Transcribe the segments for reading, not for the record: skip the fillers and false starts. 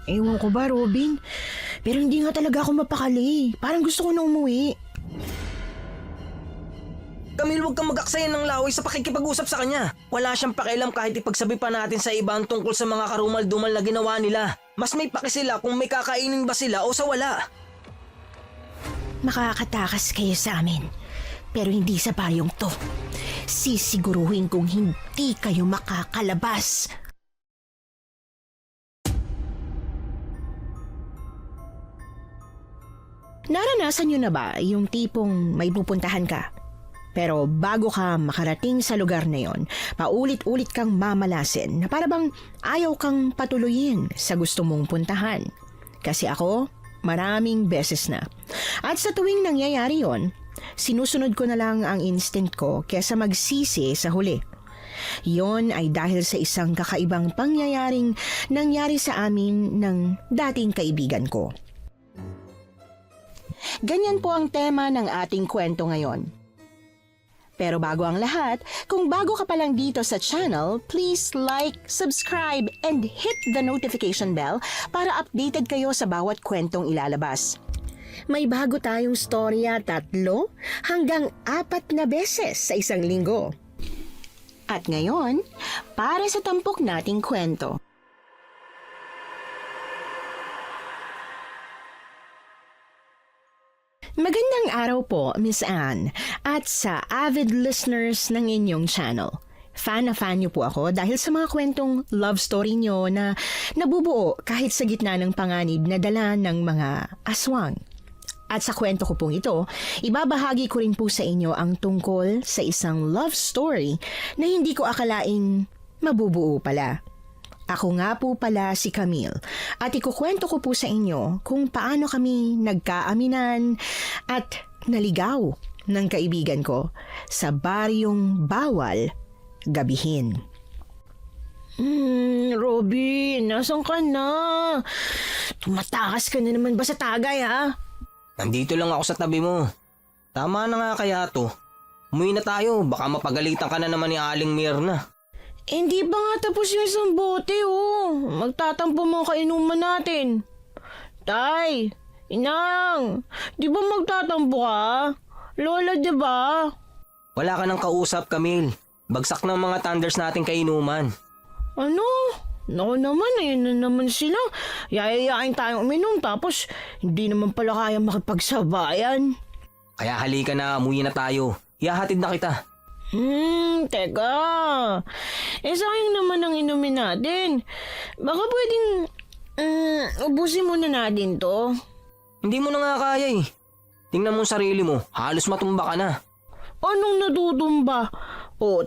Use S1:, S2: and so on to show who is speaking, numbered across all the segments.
S1: Ewan ko ba, Robin? Pero hindi nga talaga ako mapakali. Parang gusto ko na umuwi.
S2: Camille, huwag kang mag-aksaya ng laway sa pakikipag-usap sa kanya. Wala siyang pakialam kahit ipagsabi pa natin sa iba ang tungkol sa mga karumal-dumal na ginawa nila. Mas may paki sila kung may kakainin ba sila o sa wala.
S1: Makakatakas kayo sa amin. Pero hindi sa bayong to. Sisiguruhin kong hindi kayo makakalabas. Naranasan nyo na ba yung tipong may pupuntahan ka? Pero bago ka makarating sa lugar na yon, paulit-ulit kang mamalasin na para bang ayaw kang patuloyin sa gusto mong puntahan. Kasi ako, maraming beses na. At sa tuwing nangyayari yon, sinusunod ko na lang ang instinct ko kesa magsisi sa huli. Yon ay dahil sa isang kakaibang pangyayaring nangyari sa amin ng dating kaibigan ko. Ganyan po ang tema ng ating kwento ngayon. Pero bago ang lahat, kung bago ka pa lang dito sa channel, please like, subscribe, and hit the notification bell para updated kayo sa bawat kwentong ilalabas. May bago tayong storya 3 hanggang 4 na beses sa isang linggo. At ngayon, para sa tampok nating kwento. Magandang araw po, Miss Anne, at sa avid listeners ng inyong channel. Fan na fan niyo po ako dahil sa mga kwentong love story niyo na nabubuo kahit sa gitna ng panganib na dala ng mga aswang. At sa kwento ko pong ito, ibabahagi ko rin po sa inyo ang tungkol sa isang love story na hindi ko akalaing mabubuo pala. Ako nga po pala si Camille at ikukwento ko po sa inyo kung paano kami nagkaaminan at naligaw ng kaibigan ko sa baryong bawal gabihin. Robin, nasan ka na? Tumatakas ka na naman ba sa tagay ha?
S2: Nandito lang ako sa tabi mo. Tama na nga kaya to. Umuwi na tayo, baka mapagalitan ka na naman ni Aling Mirna.
S1: Hindi pa nga tapos yung isang bote, oh. Magtatampo mga kainuman natin. Tay, Inang, di ba magtatampo ka? Lola, di ba?
S2: Wala ka nang kausap, Camille. Bagsak ng mga thunders nating kainuman.
S1: Ano? Naku naman, ayun na naman sila. Yayayain tayong uminom tapos hindi naman pala kaya makipagsabayan.
S2: Kaya halika na, umuwi na tayo. Ihahatid na kita.
S1: Teka. Sayang naman ang inumin natin. Baka pwedeng, ubusin muna natin to.
S2: Hindi mo na nga kaya eh. Tingnan mo ang sarili mo, halos matumba ka na.
S1: Anong natutumba?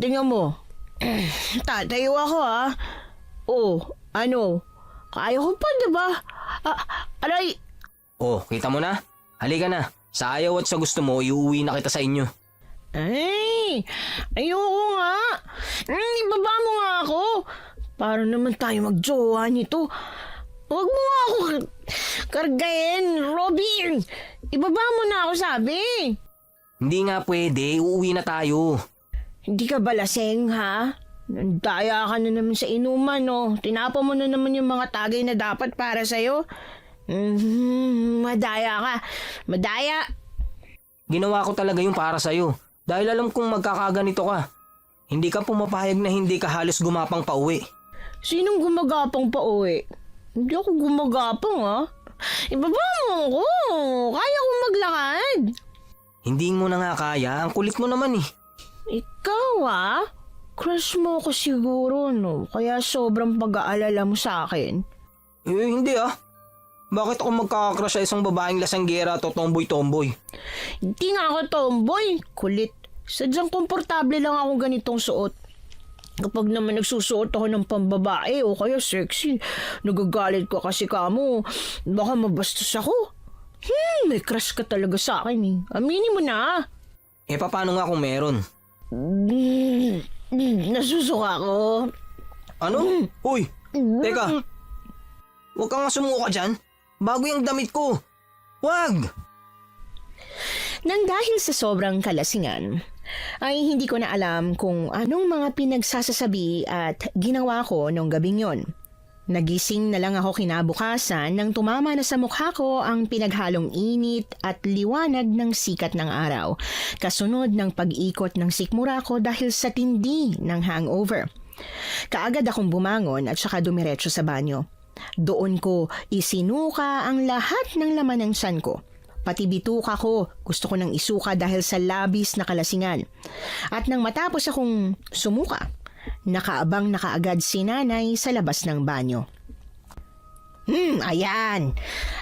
S1: Tingnan mo. Tatayo ako ha. Ano? Kaya ko pa, diba? Aray!
S2: Kita mo na? Halika na. Sa ayaw at sa gusto mo, iuwi na kita sa inyo.
S1: Ay! Ayoko nga! Ibaba mo nga ako! Para naman tayo magjowa nito. Huwag mo nga ako kargayin, Robin! Ibaba mo na ako, sabi!
S2: Hindi nga pwede, uuwi na tayo.
S1: Hindi ka balaseng, ha? Nandaya ka na naman sa inuman, no? Tinapa mo na naman yung mga tagay na dapat para sa'yo. Madaya ka. Madaya!
S2: Ginawa ko talaga yung para sa'yo. Dahil alam kong magkakaganito ka. Hindi ka pumapayag na hindi ka halos gumapang pauwi.
S1: Sinong gumagapang pauwi? Hindi ako gumagapang, ha? Ibaba mo ako. Kaya kong maglakad.
S2: Hindi mo na nga kaya. Ang kulit mo naman eh.
S1: Ikaw, ha? Crush mo ako siguro, no? Kaya sobrang pag-aalala mo sa akin.
S2: Hindi ah. Bakit ako magkakakrush sa isang babaeng lasanggera at tomboy-tomboy?
S1: Hindi nga ako tomboy. Kulit. Sadyang komportable lang ako ganitong suot. Kapag naman nagsusuot ako ng pambabae o kaya sexy, nagagalit ko kasi kamo. Baka mabastos ako. May crush ka talaga sa akin eh. Aminin mo na.
S2: Paano nga kung meron?
S1: Nasusuka ako.
S2: Ano? Uy! Teka! Huwag kang sumuka dyan. Bago yung damit ko. Wag!
S1: Nang dahil sa sobrang kalasingan, ay hindi ko na alam kung anong mga pinagsasasabi at ginawa ko nung gabing yon. Nagising na lang ako kinabukasan nang tumama na sa mukha ko ang pinaghalong init at liwanag ng sikat ng araw, kasunod ng pag-ikot ng sikmura ko dahil sa tindi ng hangover. Kaagad akong bumangon at saka dumiretso sa banyo. Doon ko isinuka ang lahat ng laman ng tiyan ko. Pati bituka ko, gusto ko nang isuka dahil sa labis na kalasingan. At nang matapos akong sumuka, nakaabang na kaagad si nanay sa labas ng banyo. Ayan.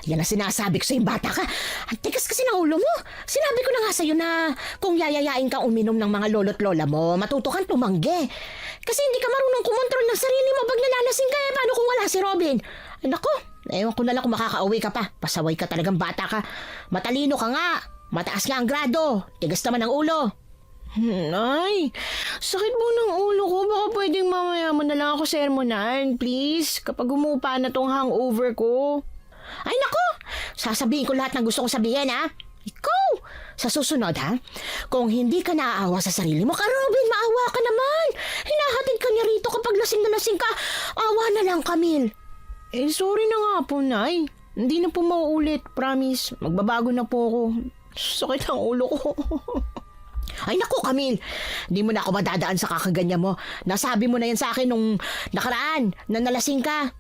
S1: Yan ang sinasabi ko sa yung bata ka. Ang tigas kasi ng ulo mo. Sinabi ko na nga sa'yo na kung yayayain kang uminom ng mga lolo't lola mo, matuto kang tumanggi. Kasi hindi ka marunong kumontrol ng sarili mo pag nalalasing ka. Paano kung wala si Robin? Ay, nako, ewan ko na lang kung makakauwi ka pa. Pasaway ka talagang bata ka. Matalino ka nga. Mataas nga ang grado. Tigas naman ang ulo. Nay, sakit mo ng ulo ko. Baka pwedeng mamaya mo na lang ako sermonan, please. Kapag umupa na tong hangover ko. Ay nako, sasabihin ko lahat ng gusto kong sabihin, ha? Ikaw, sa susunod, ha? Kung hindi ka naaawa sa sarili mo, Robin, maawa ka naman. Hinahatid ka niya rito kapag lasing na lasing ka. Awa na lang, Camille. Sorry na nga po, Nay. Hindi na po mauulit, promise. Magbabago na po ako. Sakit ang ulo ko. Ay naku, Camille, di mo na ako madadaan sa kakaganyan mo. Nasabi mo na yan sa akin nung nakaraan na nalasing ka.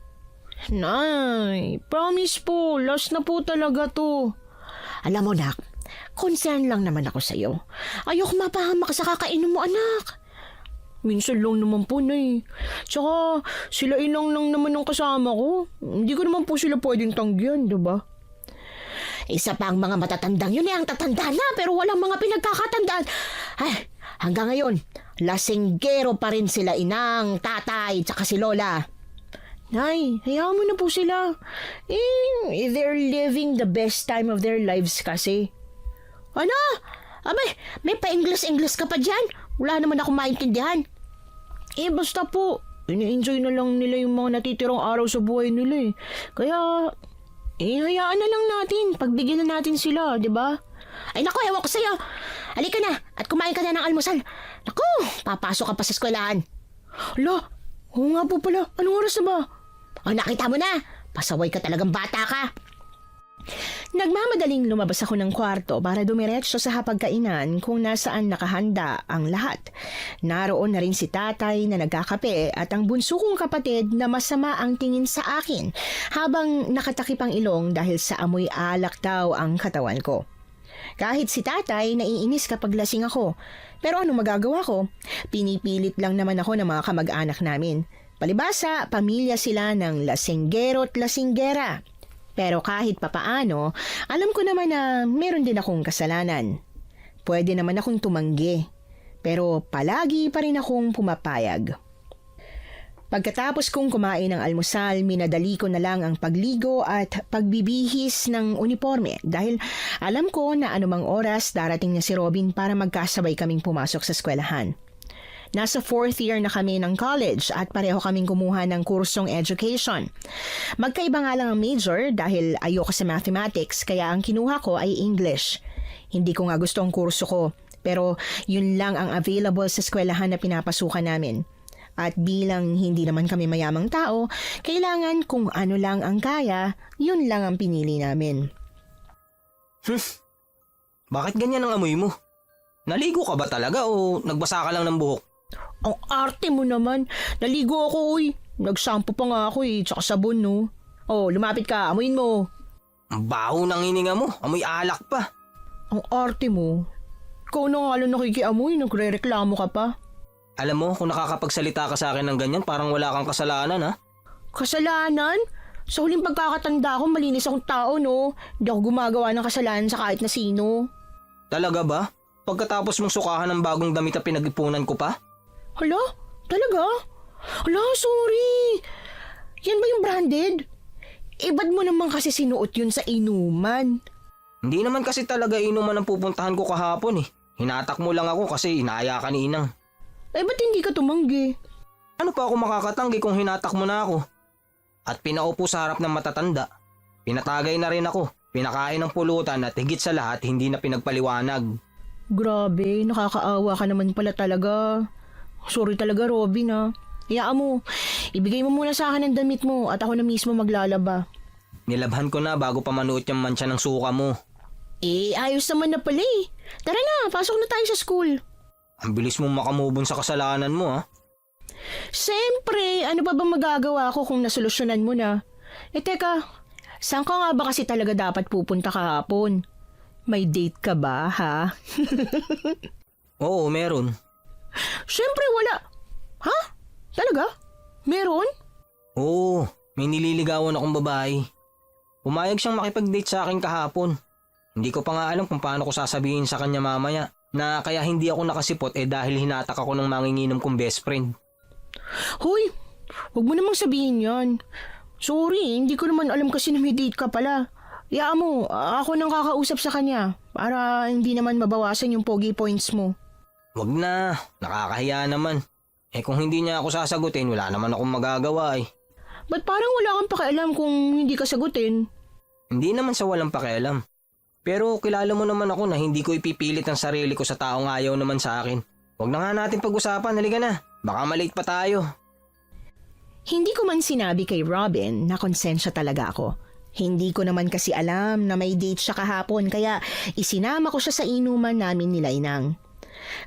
S1: Nay, promise po, last na po talaga to. Alam mo, nak, concern lang naman ako sa'yo. Ayoko mapahamak sa kakainom mo, anak. Minsan lang naman po, Nay. Tsaka, sila ilang lang naman ang kasama ko. Hindi ko naman po sila pwedeng tanggihan, diba? Isa pa ang mga matatandang yun ang tatanda na pero walang mga pinagkakatandaan. Ay, hanggang ngayon, lasinggero pa rin sila inang, tatay, tsaka si Lola. Nay, hayaan mo na po sila. They're living the best time of their lives kasi. Ano? Abay, may pa-English ka pa dyan? Wala naman akong maintindihan. Basta po, ini-enjoy na lang nila yung mga natitirang araw sa buhay nila. Kaya, hayaan na lang natin. Pagbigyan na natin sila, di ba? Ay naku, ewan ko sa'yo. Halika na at kumain ka na ng almusal. Naku, papasok ka pa sa eskwelahan. Hala, oo nga po pala. Anong oras na ba? Nakita mo na. Pasaway ka talagang bata ka. Nagmamadaling lumabas ako ng kwarto para dumiretso sa hapagkainan kung nasaan nakahanda ang lahat. Naroon na rin si tatay na nagkakape at ang bunso kong kapatid na masama ang tingin sa akin habang nakatakip ang ilong dahil sa amoy alak daw ang katawan ko. Kahit si tatay naiinis kapag lasing ako. Pero ano magagawa ko? Pinipilit lang naman ako ng mga kamag-anak namin. Palibasa, pamilya sila ng lasinggero at lasinggera. Pero kahit papaano, alam ko naman na meron din akong kasalanan. Pwede naman akong tumanggi, pero palagi pa rin akong pumapayag. Pagkatapos kong kumain ng almusal, minadali ko na lang ang pagligo at pagbibihis ng uniforme dahil alam ko na anumang oras darating na si Robin para magkasabay kaming pumasok sa eskwelahan. Nasa 4th year na kami ng college at pareho kaming kumuha ng kursong education. Magkaiba nga lang ang major dahil ayoko sa mathematics kaya ang kinuha ko ay English. Hindi ko nga gusto ang kurso ko pero yun lang ang available sa eskwelahan na pinapasukan namin. At bilang hindi naman kami mayamang tao, kailangan kung ano lang ang kaya, yun lang ang pinili namin.
S2: Bakit ganyan ang amoy mo? Naligo ka ba talaga o nagbasa ka lang ng buhok?
S1: Ang arte mo naman. Naligo ako, uy. Nagsampo pa nga ako tsaka sabon, no? Oh, lumapit ka, amuin mo.
S2: Ang baho ng hininga mo, amoy alak pa.
S1: Ang arte mo. Ikaw na nga lang nakikiamoy, nagre-reklamo ka pa.
S2: Alam mo, kung nakakapagsalita ka sa akin ng ganyan, parang wala kang kasalanan, ha?
S1: Kasalanan? Sa huling pagkakatanda ko, malinis akong tao, no? Hindi ako gumagawa ng kasalanan sa kahit na sino.
S2: Talaga ba? Pagkatapos mong sukahan ng bagong damit na pinag-ipunan ko pa?
S1: Hala? Talaga? Hala, sorry. Yan ba yung branded? Ba't mo naman kasi sinuot yun sa inuman?
S2: Hindi naman kasi talaga inuman ang pupuntahan ko kahapon, eh. Hinatak mo lang ako kasi inaaya ka ni Inang.
S1: Ba't hindi ka tumanggi?
S2: Ano pa ako makakatanggi kung hinatak mo na ako? At pinaupo sa harap ng matatanda. Pinatagay na rin ako. Pinakain ng pulutan at higit sa lahat hindi na pinagpaliwanag.
S1: Grabe, nakakaawa ka naman pala talaga. Sorry talaga, Robin, ha. Hayaan mo, ibigay mo muna sa akin ang damit mo at ako na mismo maglalaba.
S2: Nilabhan ko na bago pa manuot yung mancha ng suka mo.
S1: Ayos naman na pala eh. Tara na, pasok na tayo sa school.
S2: Ang bilis mong makamubon sa kasalanan mo ha.
S1: Siyempre, ano pa bang magagawa ko kung nasolusyonan mo na? Teka, saan ka nga ba kasi talaga dapat pupunta kahapon? May date ka ba, ha?
S2: Oo, meron.
S1: Siyempre wala. Ha? Talaga? Meron?
S2: Oo, may nililigawan akong babae. Pumayag siyang makipag-date sa akin kahapon. Hindi ko pa nga alam kung paano ko sasabihin sa kanya mamaya na kaya hindi ako nakasipot dahil hinatak ako ng manginginom kong best friend.
S1: Hoy, huwag mo namang sabihin yan. Sorry, hindi ko naman alam kasi na may date ka pala. Hayaan mo, ako nang kakausap sa kanya para hindi naman mabawasan yung pogi points mo.
S2: Wag na, nakakahiya naman. Kung hindi niya ako sasagutin, wala naman akong magagawa eh.
S1: Ba't parang wala kang pakialam kung hindi ka sagutin?
S2: Hindi naman sa walang pakialam. Pero kilala mo naman ako na hindi ko ipipilit ang sarili ko sa taong ayaw naman sa akin. Wag na nga natin pag-usapan, halika na. Baka malate pa tayo.
S1: Hindi ko man sinabi kay Robin na konsensya talaga ako. Hindi ko naman kasi alam na may date siya kahapon kaya isinama ko siya sa inuman namin nila Inang.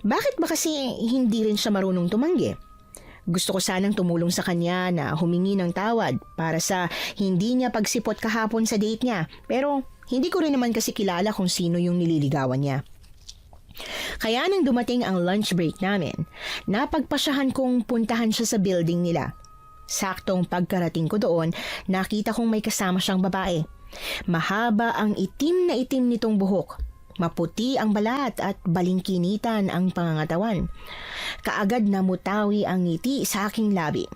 S1: Bakit ba kasi hindi rin siya marunong tumanggi? Gusto ko sanang tumulong sa kanya na humingi ng tawad para sa hindi niya pagsipot kahapon sa date niya. Pero hindi ko rin naman kasi kilala kung sino yung nililigawan niya. Kaya nang dumating ang lunch break namin, napagpasyahan kong puntahan siya sa building nila. Saktong pagkarating ko doon, nakita kong may kasama siyang babae. Mahaba ang itim na itim nitong buhok. Maputi ang balat at balingkinitan ang pangangatawan. Kaagad namutawi ang ngiti sa aking labi.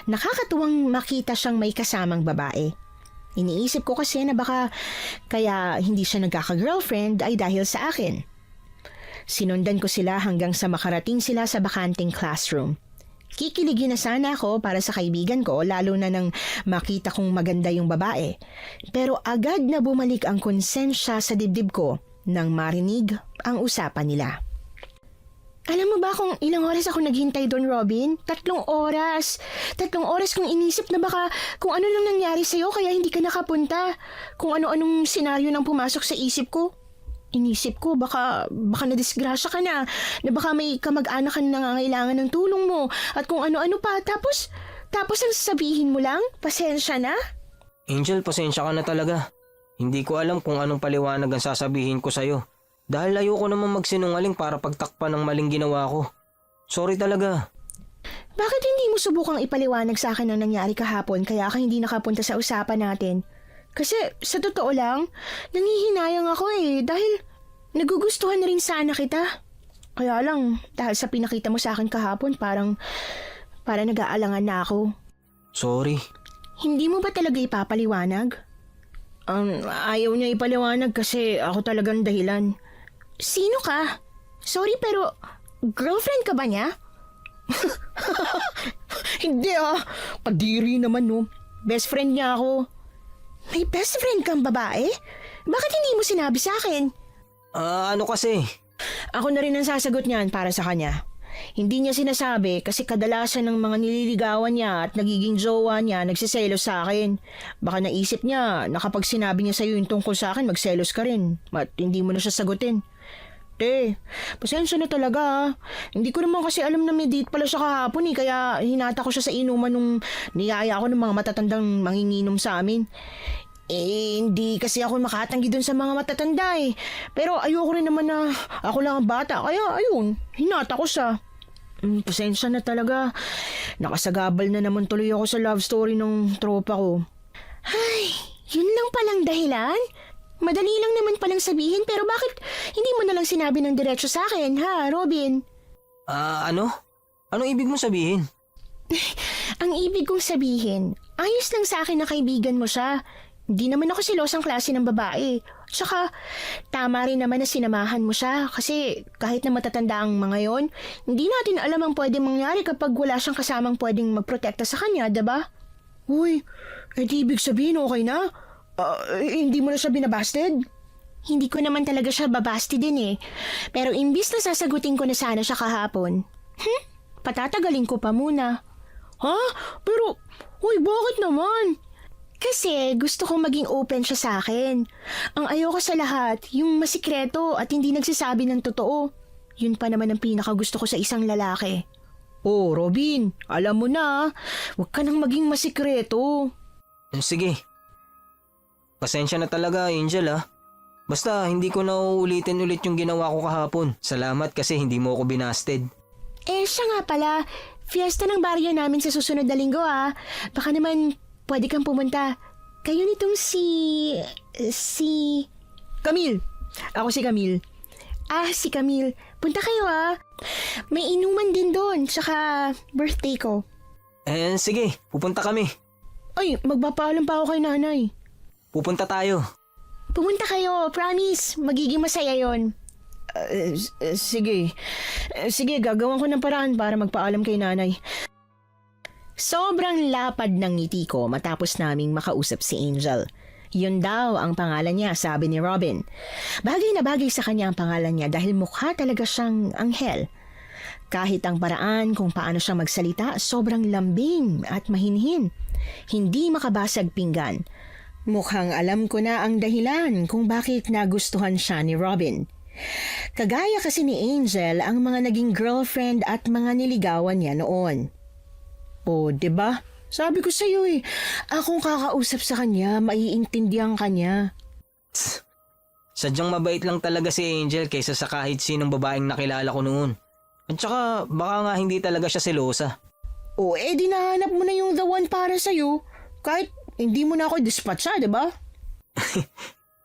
S1: Nakakatuwang makita siyang may kasamang babae. Iniisip ko kasi na baka kaya hindi siya nagkaka-girlfriend ay dahil sa akin. Sinundan ko sila hanggang sa makarating sila sa bakanting classroom. Kikiligin na sana ako para sa kaibigan ko lalo na nang makita kong maganda yung babae. Pero agad na bumalik ang konsensya sa dibdib ko nang marinig ang usapan nila. Alam mo ba kung ilang oras ako naghintay doon, Robin? 3 oras. 3 oras kong inisip na baka kung ano lang nangyari sa'yo kaya hindi ka nakapunta. Kung ano-anong senaryo nang pumasok sa isip ko. Inisip ko baka nadisgrasya ka na baka may kamag-anak ka na nangangailangan ng tulong mo at kung ano-ano pa. Tapos ang sasabihin mo lang, pasensya na?
S2: Angel, pasensya ka na talaga. Hindi ko alam kung anong paliwanag ang sasabihin ko sa'yo. Dahil ayoko naman magsinungaling para pagtakpan ng maling ginawa ko. Sorry talaga.
S1: Bakit hindi mo subukang ipaliwanag sa akin ang nangyari kahapon kaya ka hindi nakapunta sa usapan natin? Kasi sa totoo lang, nangihinayang ako dahil nagugustuhan na rin sana kita. Kaya lang, dahil sa pinakita mo sa akin kahapon parang nag-aalangan na ako.
S2: Sorry.
S1: Hindi mo ba talaga ipapaliwanag? Ayaw niya ipaliwanag kasi ako talagang dahilan. Sino ka? Sorry pero girlfriend ka ba niya? Hindi Kadiri naman no. Best friend niya ako. May best friend kang babae? Bakit hindi mo sinabi sa akin?
S2: Ano kasi?
S1: Ako na rin ang sasagot niyan para sa kanya. Hindi niya sinasabi kasi kadalasan ng mga nililigawan niya at nagiging jowa niya nagsiselos sa akin. Baka naisip niya na kapag sinabi niya sa'yo yung tungkol sa akin, magselos ka rin. At hindi mo na siya sagutin. Pasensya na talaga Hindi ko naman kasi alam na may date pala siya kahapon kaya hinata ko siya sa inuman nung niyaya ako ng mga matatandang manginginom sa amin. Hindi kasi ako makatanggi dun sa mga matatanda Pero ayoko rin naman na ako lang ang bata kaya ayun, hinata ko siya. Pasensya na talaga. Nakasagabal na naman tuloy ako sa love story ng tropa ko. Ay, yun lang palang dahilan? Madali lang naman palang sabihin pero bakit hindi mo na lang sinabi ng diretso sa akin, ha, Robin?
S2: Ano? Anong ibig mo sabihin?
S1: Ang ibig kong sabihin, ayos lang sa akin na kaibigan mo siya. Hindi naman ako silosang klase ng babae. Tsaka, tama rin naman na sinamahan mo siya kasi kahit na matatanda ang mga yon, hindi natin alam ang pwedeng mangyari kapag wala siyang kasamang pwedeng magprotekta sa kanya, diba? Uy, di ibig sabihin okay na? Hindi mo na siya binabasted? Hindi ko naman talaga siya babasti din Pero imbis na sasagutin ko na sana siya kahapon, patatagalin ko pa muna. Ha? Pero, uy, bakit naman? Kasi gusto kong maging open siya sa akin. Ang ayoko sa lahat, yung masikreto at hindi nagsasabi ng totoo. Yun pa naman ang pinakagusto ko sa isang lalaki. Oh, Robin, alam mo na, huwag ka nang maging masikreto.
S2: Sige. Pasensya na talaga, Angel ah. Basta hindi ko na uulitin ulit yung ginawa ko kahapon. Salamat kasi hindi mo ako binasted.
S1: Siya nga pala, fiesta ng baryo namin sa susunod na linggo ah. Baka naman pwede kang pumunta. Kayo nitong si... Camille. Ako si Camille. Si Camille. Punta kayo ah. May inuman din doon, tsaka birthday ko.
S2: Sige, pupunta kami.
S1: Ay, magpapaalam pa ako kay nanay.
S2: Pupunta tayo.
S1: Pumunta kayo, promise. Magiging masaya yon. Sige. Sige, gagawin ko ng paraan para magpaalam kay nanay. Sobrang lapad ng ngiti ko matapos naming makausap si Angel. Yun daw ang pangalan niya, sabi ni Robin. Bagay na bagay sa kanya ang pangalan niya dahil mukha talaga siyang anghel. Kahit ang paraan kung paano siya magsalita, sobrang lambing at mahinhin. Hindi makabasag pinggan. Mukhang alam ko na ang dahilan kung bakit nagustuhan siya ni Robin. Kagaya kasi ni Angel ang mga naging girlfriend at mga niligawan niya noon. O, diba? Sabi ko sa'yo akong kakausap sa kanya, maiintindihan ka niya.
S2: Sadyang mabait lang talaga si Angel kaysa sa kahit sinong babaeng nakilala ko noon. At saka baka nga hindi talaga siya selosa.
S1: O, di nahanap mo na yung the one para sa'yo. Kahit hindi mo na ako dispatcha, diba?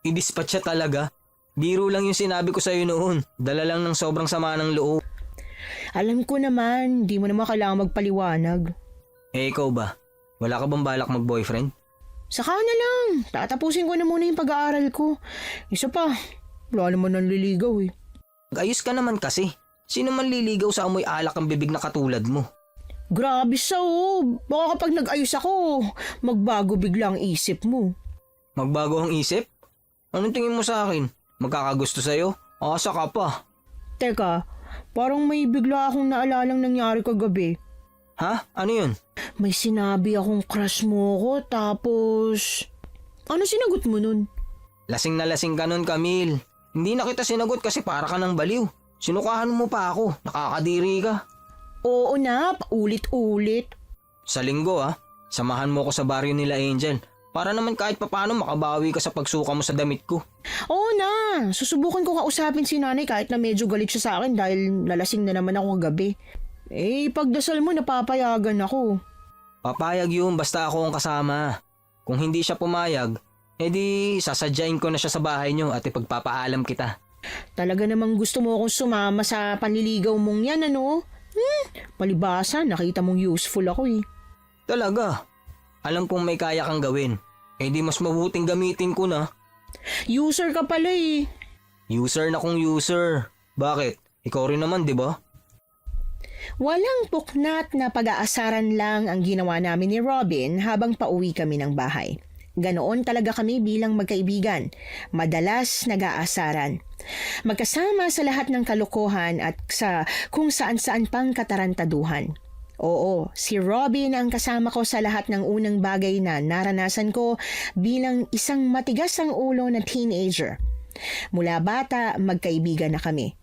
S2: I-dispatch siya talaga. Biro lang yung sinabi ko sa'yo noon. Dala lang ng sobrang sama ng loob.
S1: Alam ko naman, di mo naman kailangan magpaliwanag.
S2: Ikaw ba? Wala ka bang balak mag-boyfriend?
S1: Saka na lang, tatapusin ko na muna yung pag-aaral ko. Isa pa, wala naman nang liligaw
S2: Mag-ayos ka naman kasi. Sino man liligaw sa amoy alak ang bibig na katulad mo?
S1: Grabe baka kapag nag-ayos ako, magbago bigla ang isip mo.
S2: Magbago ang isip? Anong tingin mo sa akin? Magkakagusto sa'yo? Asa ka pa.
S1: Teka, parang may bigla akong naalalang nangyari kagabi.
S2: Ha? Ano yun?
S1: May sinabi akong crush mo ko, tapos... Ano sinagot mo nun?
S2: Lasing na lasing ka nun, Camille. Hindi na kita sinagot kasi para ka ng baliw. Sinukahan mo pa ako. Nakakadiri ka.
S1: Oo na, paulit-ulit.
S2: Sa linggo samahan mo ko sa baryo nila Angel. Para naman kahit papaano makabawi ka sa pagsuka mo sa damit ko.
S1: Oo na, susubukan ko kausapin si nanay kahit na medyo galit siya sa akin dahil nalasing na naman ako kagabi. Pagdasal mo napapayagan ako.
S2: Papayag yun basta ako ang kasama. Kung hindi siya pumayag, edi sasadyain ko na siya sa bahay niyo at ipagpapaalam kita.
S1: Talaga namang gusto mo akong sumama sa panliligaw mong yan, ano? Palibasa, nakita mong useful ako
S2: Talaga? Alam kong may kaya kang gawin. Di mas mabuting gamitin ko na.
S1: User ka pala
S2: User na kung user. Bakit? Ikaw rin naman, di ba?
S1: Walang puknat na pag-aasaran lang ang ginawa namin ni Robin habang pauwi kami ng bahay. Ganoon talaga kami bilang magkaibigan. Madalas nag-aasaran. Magkasama sa lahat ng kalokohan at sa kung saan-saan pang katarantaduhan. Oo, si Robin ang kasama ko sa lahat ng unang bagay na naranasan ko bilang isang matigas ang ulo na teenager. Mula bata, magkaibigan na kami.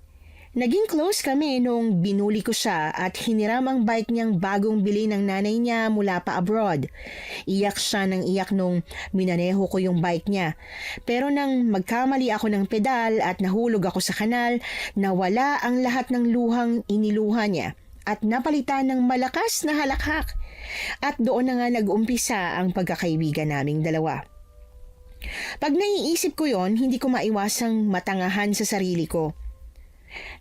S1: Naging close kami nung binuli ko siya at hiniram ang bike niyang bagong bili ng nanay niya mula pa abroad. Iyak siya ng iyak nung minaneho ko yung bike niya. Pero nang magkamali ako ng pedal at nahulog ako sa kanal, nawala ang lahat ng luhang iniluha niya at napalitan ng malakas na halakhak. At doon na nga nag-umpisa ang pagkakaibigan naming dalawa. Pag naiisip ko yon, hindi ko maiwasang matangahan sa sarili ko.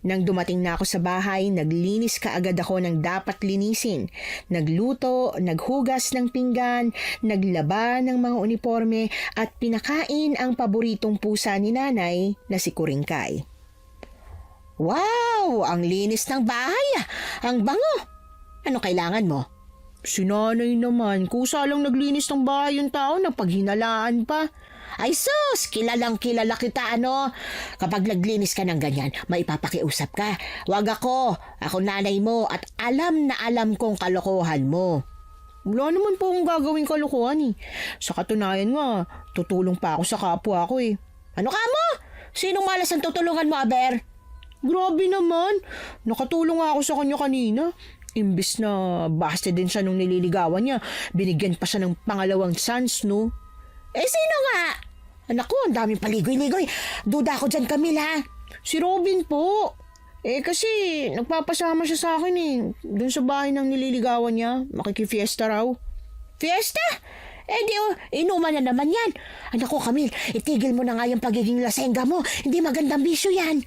S1: Nang dumating na ako sa bahay, naglinis kaagad ako ng dapat linisin. Nagluto, naghugas ng pinggan, naglaba ng mga uniforme at pinakain ang paboritong pusa ni nanay na si Kuringkay. Wow! Ang linis ng bahay! Ang bango! Ano kailangan mo? Si nanay naman, kusa lang naglinis ng bahay yung tao na paghinalaan pa. Ay sus, kilalang kilala kita ano. Kapag naglinis ka ng ganyan, maipapakiusap ka. Wag ako nanay mo at alam na alam kong kalokohan mo. Wala naman po akong gagawing kalokohan eh. Sa katunayan nga, tutulong pa ako sa kapwa ko eh.
S3: Ano ka mo? Sinong malas ang tutulungan mo, Aber?
S1: Grabe naman. Nakatulong nga ako sa kanya kanina. Imbis na basta din siya nung nililigawan niya, binigyan pa siya ng pangalawang chance, no?
S3: Sino nga? Anak ko, ang daming paligoy-ligoy. Duda ako dyan, Camila.
S1: Si Robin po. Kasi nagpapasama siya sa akin eh. Doon sa bahay ng nililigawan niya. Makikifiesta raw.
S3: Fiesta? Inuman na naman yan. Anak ko, Camille, itigil mo na nga yung pagiging lasengga mo. Hindi magandang bisyo yan.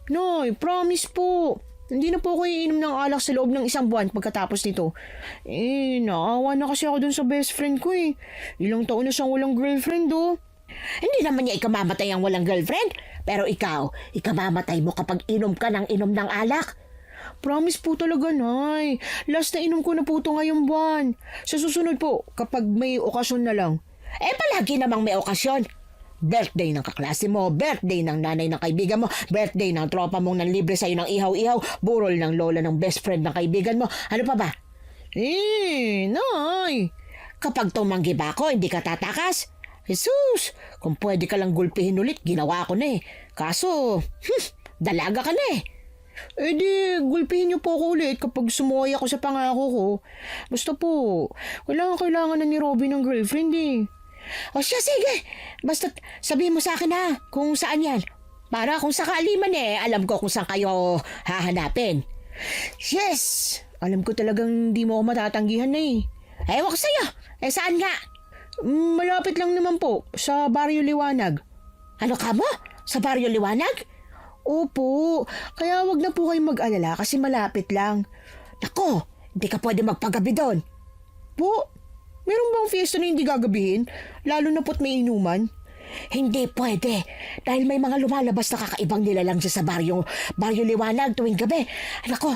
S1: Noy, promise po. Hindi na po ako iinom ng alak sa loob ng 1 buwan pagkatapos nito. Naawa na kasi ako dun sa best friend ko eh. Ilang taon na siyang walang girlfriend oh.
S3: Hindi naman niya ikamamatay ang walang girlfriend. Pero ikaw, ikamamatay mo kapag inom ka ng inom ng alak.
S1: Promise po talaga, Nay. Last na inom ko na po ito ngayong buwan. Sa susunod po, kapag may okasyon na lang.
S3: Palagi namang may okasyon. Birthday ng kaklase mo, birthday ng nanay ng kaibigan mo, birthday ng tropa mong nanlibre sa'yo ng ihaw-ihaw, burol ng lola ng best friend ng kaibigan mo. Ano pa ba?
S1: Nay.
S3: Kapag tumanggi ba ako, hindi ka tatakas? Jesus, kung pwede ka lang gulpihin ulit, ginawa ko na eh. Kaso, dalaga ka na eh.
S1: Di, gulpihin niyo po ako ulit kapag sumuway ako sa pangako ko. Basta po, kailangan na ni Robin ng girlfriend eh.
S3: O siya, sige. Basta sabihin mo sa akin ha, kung saan yan. Para kung sakali man alam ko kung saan kayo hahanapin.
S1: Yes! Alam ko talagang di mo ako matatanggihan na eh.
S3: Ewan ko sa'yo. Saan nga?
S1: Malapit lang naman po, sa Baryo Liwanag.
S3: Ano ka mo? Sa Baryo Liwanag?
S1: Opo, kaya wag na po kayong mag-alala kasi malapit lang.
S3: Nako, hindi ka pwede magpagabi doon.
S1: Po, meron bang fiesta na hindi gagabihin? Lalo na po't may inuman?
S3: Hindi pwede. Dahil may mga lumalabas na kakaibang nilalang dyan sa Baryo Liwanag tuwing gabi. Nako,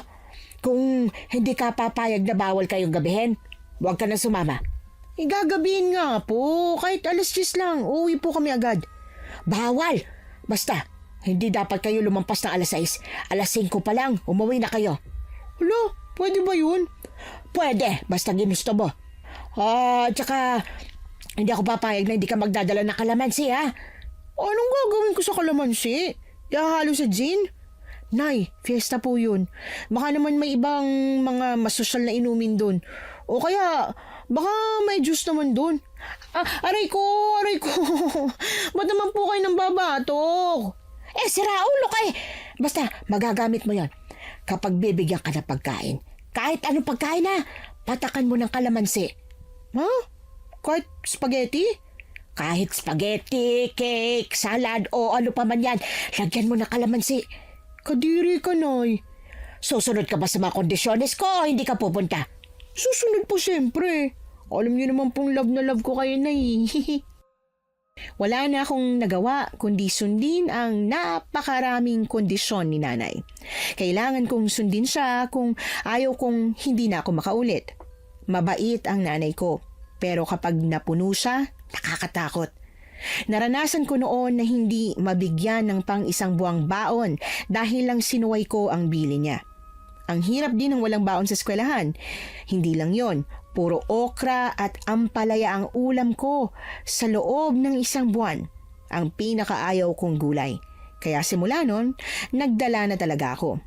S3: kung hindi ka papayag na bawal kayong gabihin, huwag ka na sumama.
S1: Gagabihin nga po, kahit 10:00 lang, uuwi po kami agad.
S3: Bawal! Basta, hindi dapat kayo lumampas ng 6:00. 5:00 pa lang, umuwi na kayo.
S1: Hala, pwede ba yun?
S3: Pwede, basta ginusto mo. Tsaka, hindi ako papayag na hindi ka magdadala ng kalamansi, ha?
S1: Anong gagawin ko sa kalamansi? Ihahalo sa gin? Nay, fiesta po yun. Baka naman may ibang mga masosyal na inumin dun. O kaya, baka may juice naman dun. Aray ko! Ba't naman po kayo nang babatok?
S3: Sira ulo ka eh. Basta, magagamit mo yon. Kapag bibigyan ka ng pagkain, kahit anong pagkain na, patakan mo ng kalamansi.
S1: Ha? Kahit spaghetti?
S3: Kahit spaghetti, cake, salad, o ano pa man yan, lagyan mo ng kalamansi.
S1: Kadiri ka, Nay.
S3: Susunod ka ba sa mga kondisyones ko o hindi ka pupunta?
S1: Susunod po siyempre. Alam niyo naman pong love na love ko kayo, Nay. Wala na akong nagawa kundi sundin ang napakaraming kondisyon ni Nanay. Kailangan kong sundin siya kung ayaw kong hindi na ako makaulit. Mabait ang nanay ko, pero kapag napuno siya, nakakatakot. Naranasan ko noon na hindi mabigyan ng pang-1 buwang baon dahil lang sinuway ko ang bili niya. Ang hirap din ng walang baon sa eskwelahan. Hindi lang yon, puro okra at ampalaya ang ulam ko sa loob ng 1 buwan. Ang pinakaayaw kong gulay. Kaya simula nun, nagdala na talaga ako.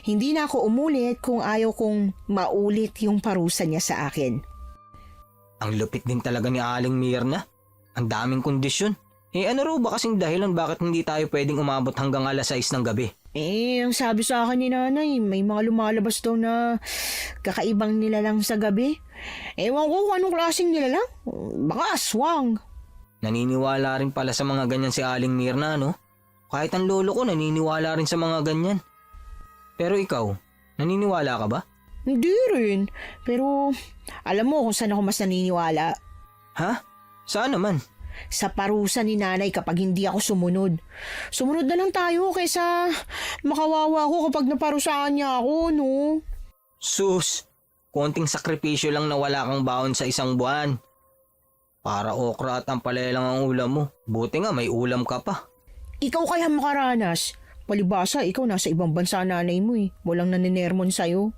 S1: Hindi na ako umulit kung ayaw kong maulit yung parusa niya sa akin.
S2: Ang lupit din talaga ni Aling Mirna. Ang daming kondisyon. Ano raw ba kasing dahilan bakit hindi tayo pwedeng umabot hanggang 6:00 ng gabi?
S1: Ang sabi sa akin ni Nanay, may mga lumalabas daw na kakaibang nilalang sa gabi. Ewan ko kung anong klaseng nilalang. Baka aswang.
S2: Naniniwala rin pala sa mga ganyan si Aling Mirna, no? Kahit ang lolo ko naniniwala rin sa mga ganyan. Pero ikaw, naniniwala ka ba?
S1: Hindi rin. Pero alam mo kung saan ako mas naniniwala.
S2: Ha? Saan naman?
S1: Sa parusa ni Nanay kapag hindi ako sumunod. Sumunod na lang tayo kaysa makawawa ako kapag naparusaan niya ako, no?
S2: Sus, konting sakripisyo lang na wala kang baon sa 1 buwan. Para okra at ampalaya lang ang ulam mo. Buti nga may ulam ka pa.
S1: Ikaw kaya makaranas. Palibasa, ikaw nasa ibang bansa nanay mo eh. Walang naninermon sa'yo.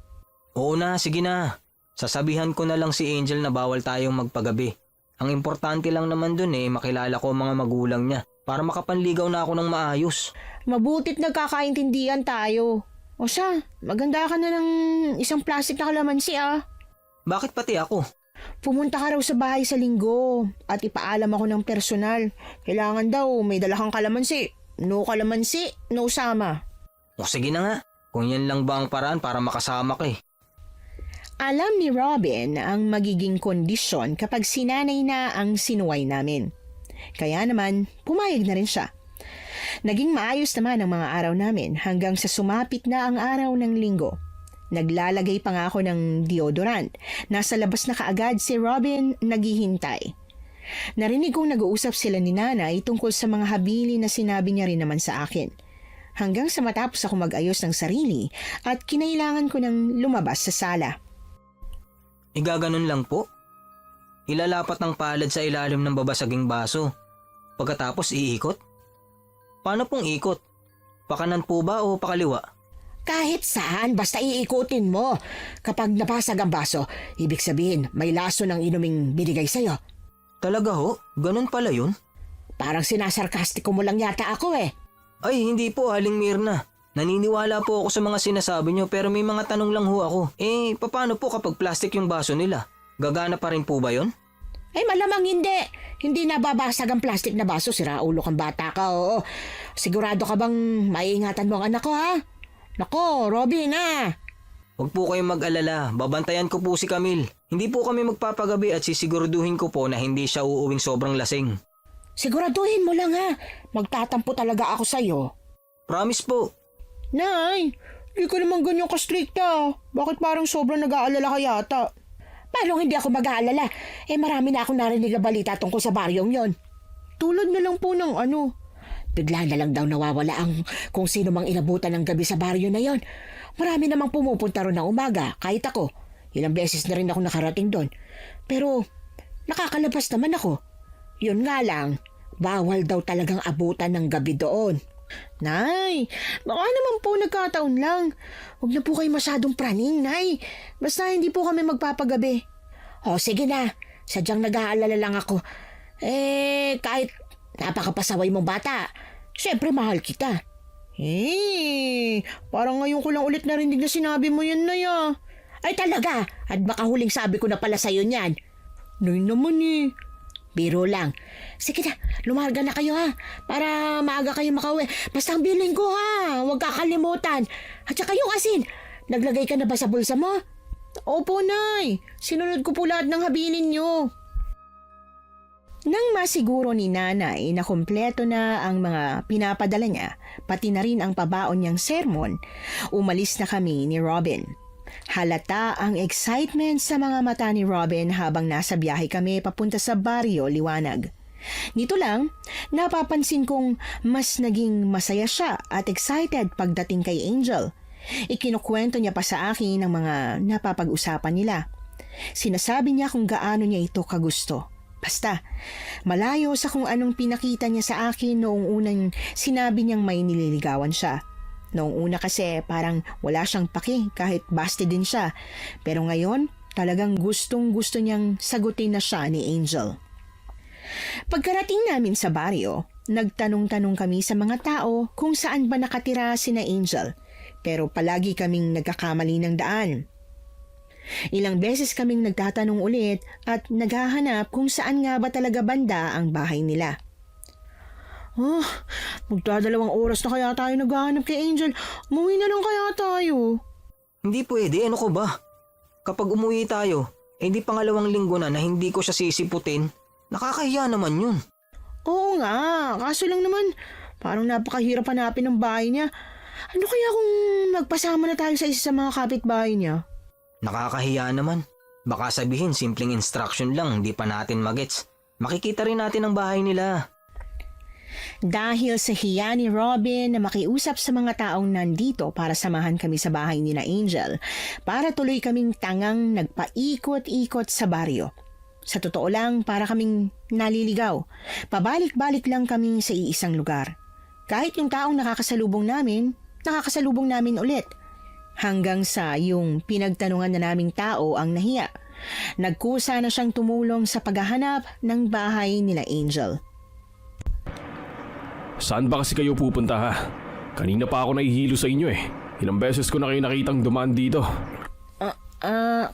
S2: Oo na, sige na. Sasabihan ko na lang si Angel na bawal tayong magpagabi. Ang importante lang naman dun makilala ko ang mga magulang niya para makapanligaw na ako ng maayos.
S1: Mabutit nagkakaintindihan tayo. O siya, maganda ka na ng isang plastic na kalamansi ah.
S2: Bakit pati ako?
S1: Pumunta ka raw sa bahay sa linggo at ipaalam ako ng personal. Kailangan daw may dala kang kalamansi. No kalamansi, no sama.
S2: O sige na nga, kung yan lang ba ang paraan para makasama ka
S1: Alam ni Robin ang magiging kondisyon kapag sinanay na ang sinuway namin. Kaya naman, pumayag na rin siya. Naging maayos naman ang mga araw namin hanggang sa sumapit na ang araw ng linggo. Naglalagay pa nga ako ng deodorant. Nasa labas na kaagad si Robin naghihintay. Narinig kong nag-uusap sila ni nanay tungkol sa mga habili na sinabi niya rin naman sa akin. Hanggang sa matapos ako mag-ayos ng sarili at kinailangan ko ng lumabas sa sala.
S2: Igaganon lang po. Ilalapat ng palad sa ilalim ng babasaging baso. Pagkatapos iikot? Paano pong ikot? Pakanan po ba o pakaliwa?
S3: Kahit saan, basta iikutin mo. Kapag napasag ang baso, ibig sabihin may laso ng inuming binigay sa'yo.
S2: Talaga ho? Ganun pala yun?
S3: Parang sinasarkastiko mo lang yata ako
S2: Ay, hindi po, Aling Mirna. Naniniwala po ako sa mga sinasabi nyo pero may mga tanong lang ho ako. Paano po kapag plastic yung baso nila? Gagana pa rin po ba yun?
S3: Ay malamang hindi. Hindi nababasag ang plastic na baso. Sira ulo kang bata ka, oo. Sigurado ka bang maiingatan mo ang anak ko, ha? Nako, Robin,
S2: Huwag po kayong mag-alala. Babantayan ko po si Camille. Hindi po kami magpapagabi at sisiguraduhin ko po na hindi siya uuwing sobrang lasing.
S3: Siguraduhin mo lang, ha? Magtatampo talaga ako sa'yo.
S2: Promise po.
S1: Nay, di ka naman ganyan ka-stricta. Bakit parang sobrang nag-aalala ka yata?
S3: Paano hindi ako mag-aalala? Marami na akong narinig na balita tungkol sa baryong yon.
S1: Tulad na lang po ng ano.
S3: Bigla na lang daw nawawala ang kung sino mang inabutan ng gabi sa baryo na yon. Marami namang pumupunta ron ng umaga, kahit ako. Ilang beses na rin ako nakarating doon. Pero nakakalabas naman ako. Yun nga lang, bawal daw talagang abutan ng gabi doon.
S1: Nay, baka naman po nagkataon lang. Huwag na po kayo masyadong praning, Nay. Basta hindi po kami magpapagabi.
S3: O sige na, sadyang nag-aalala lang ako. Kahit napakapasaway mong bata, syempre mahal kita.
S1: Parang ngayon ko lang ulit narinig na sinabi mo yan, Nay ah.
S3: Ay talaga, at baka huling sabi ko na pala sa'yo niyan.
S1: Nay naman
S3: Biro lang. Sige na, lumarga na kayo ha. Para maaga kayo makauwi. Basta ang bilhin ko ha. Huwag kakalimutan. At saka yung asin. Naglagay ka na ba sa bulsa mo?
S1: Opo, Nay. Sinunod ko po lahat ng habilin nyo. Nang masiguro ni Nanay na kumpleto na ang mga pinapadala niya, pati na rin ang pabaon niyang sermon, umalis na kami ni Robin. Halata ang excitement sa mga mata ni Robin habang nasa biyahe kami papunta sa Baryo Liwanag. Nito lang, napapansin kong mas naging masaya siya at excited pagdating kay Angel. Ikinukwento niya pa sa akin ang mga napapag-usapan nila. Sinasabi niya kung gaano niya ito kagusto. Basta, malayo sa kung anong pinakita niya sa akin noong unang sinabi niyang may nililigawan siya. Noong una kasi parang wala siyang paki kahit basti din siya. Pero ngayon, talagang gustong-gusto niyang sagutin na siya ni Angel. Pagkarating namin sa baryo, nagtanong-tanong kami sa mga tao kung saan ba nakatira sina Angel. Pero palagi kaming nagkakamali ng daan. Ilang beses kaming nagtatanong ulit at naghahanap kung saan nga ba talaga banda ang bahay nila. Magdadalawang oras na kaya tayo naghahanap kay Angel. Umuwi na lang kaya tayo.
S2: Hindi pwede, ano ko ba? Kapag umuwi tayo, hindi pangalawang linggo na hindi ko siya sisiputin. Nakakahiya naman yun.
S1: Oo nga, kaso lang naman, parang napakahirap hanapin ang bahay niya. Ano kaya kung magpasama na tayo sa isa sa mga kapitbahay niya?
S2: Nakakahiya naman. Baka sabihin simpleng instruction lang, hindi pa natin magets. Makikita rin natin ang bahay nila.
S1: Dahil sa hiya ni Robin na makiusap sa mga taong nandito para samahan kami sa bahay ni na Angel, para tuloy kaming tangang nagpaikot-ikot sa baryo. Sa totoo lang, para kaming naliligaw. Pabalik-balik lang kami sa iisang lugar. Kahit yung taong nakakasalubong namin ulit. Hanggang sa yung pinagtanungan na naming tao ang nahiya. Nagkusa na siyang tumulong sa paghahanap ng bahay nila Angel.
S4: Saan ba kasi kayo pupunta ha? Kanina pa ako nahihilo sa inyo eh. Ilang beses ko na kayo nakitang dumaan dito.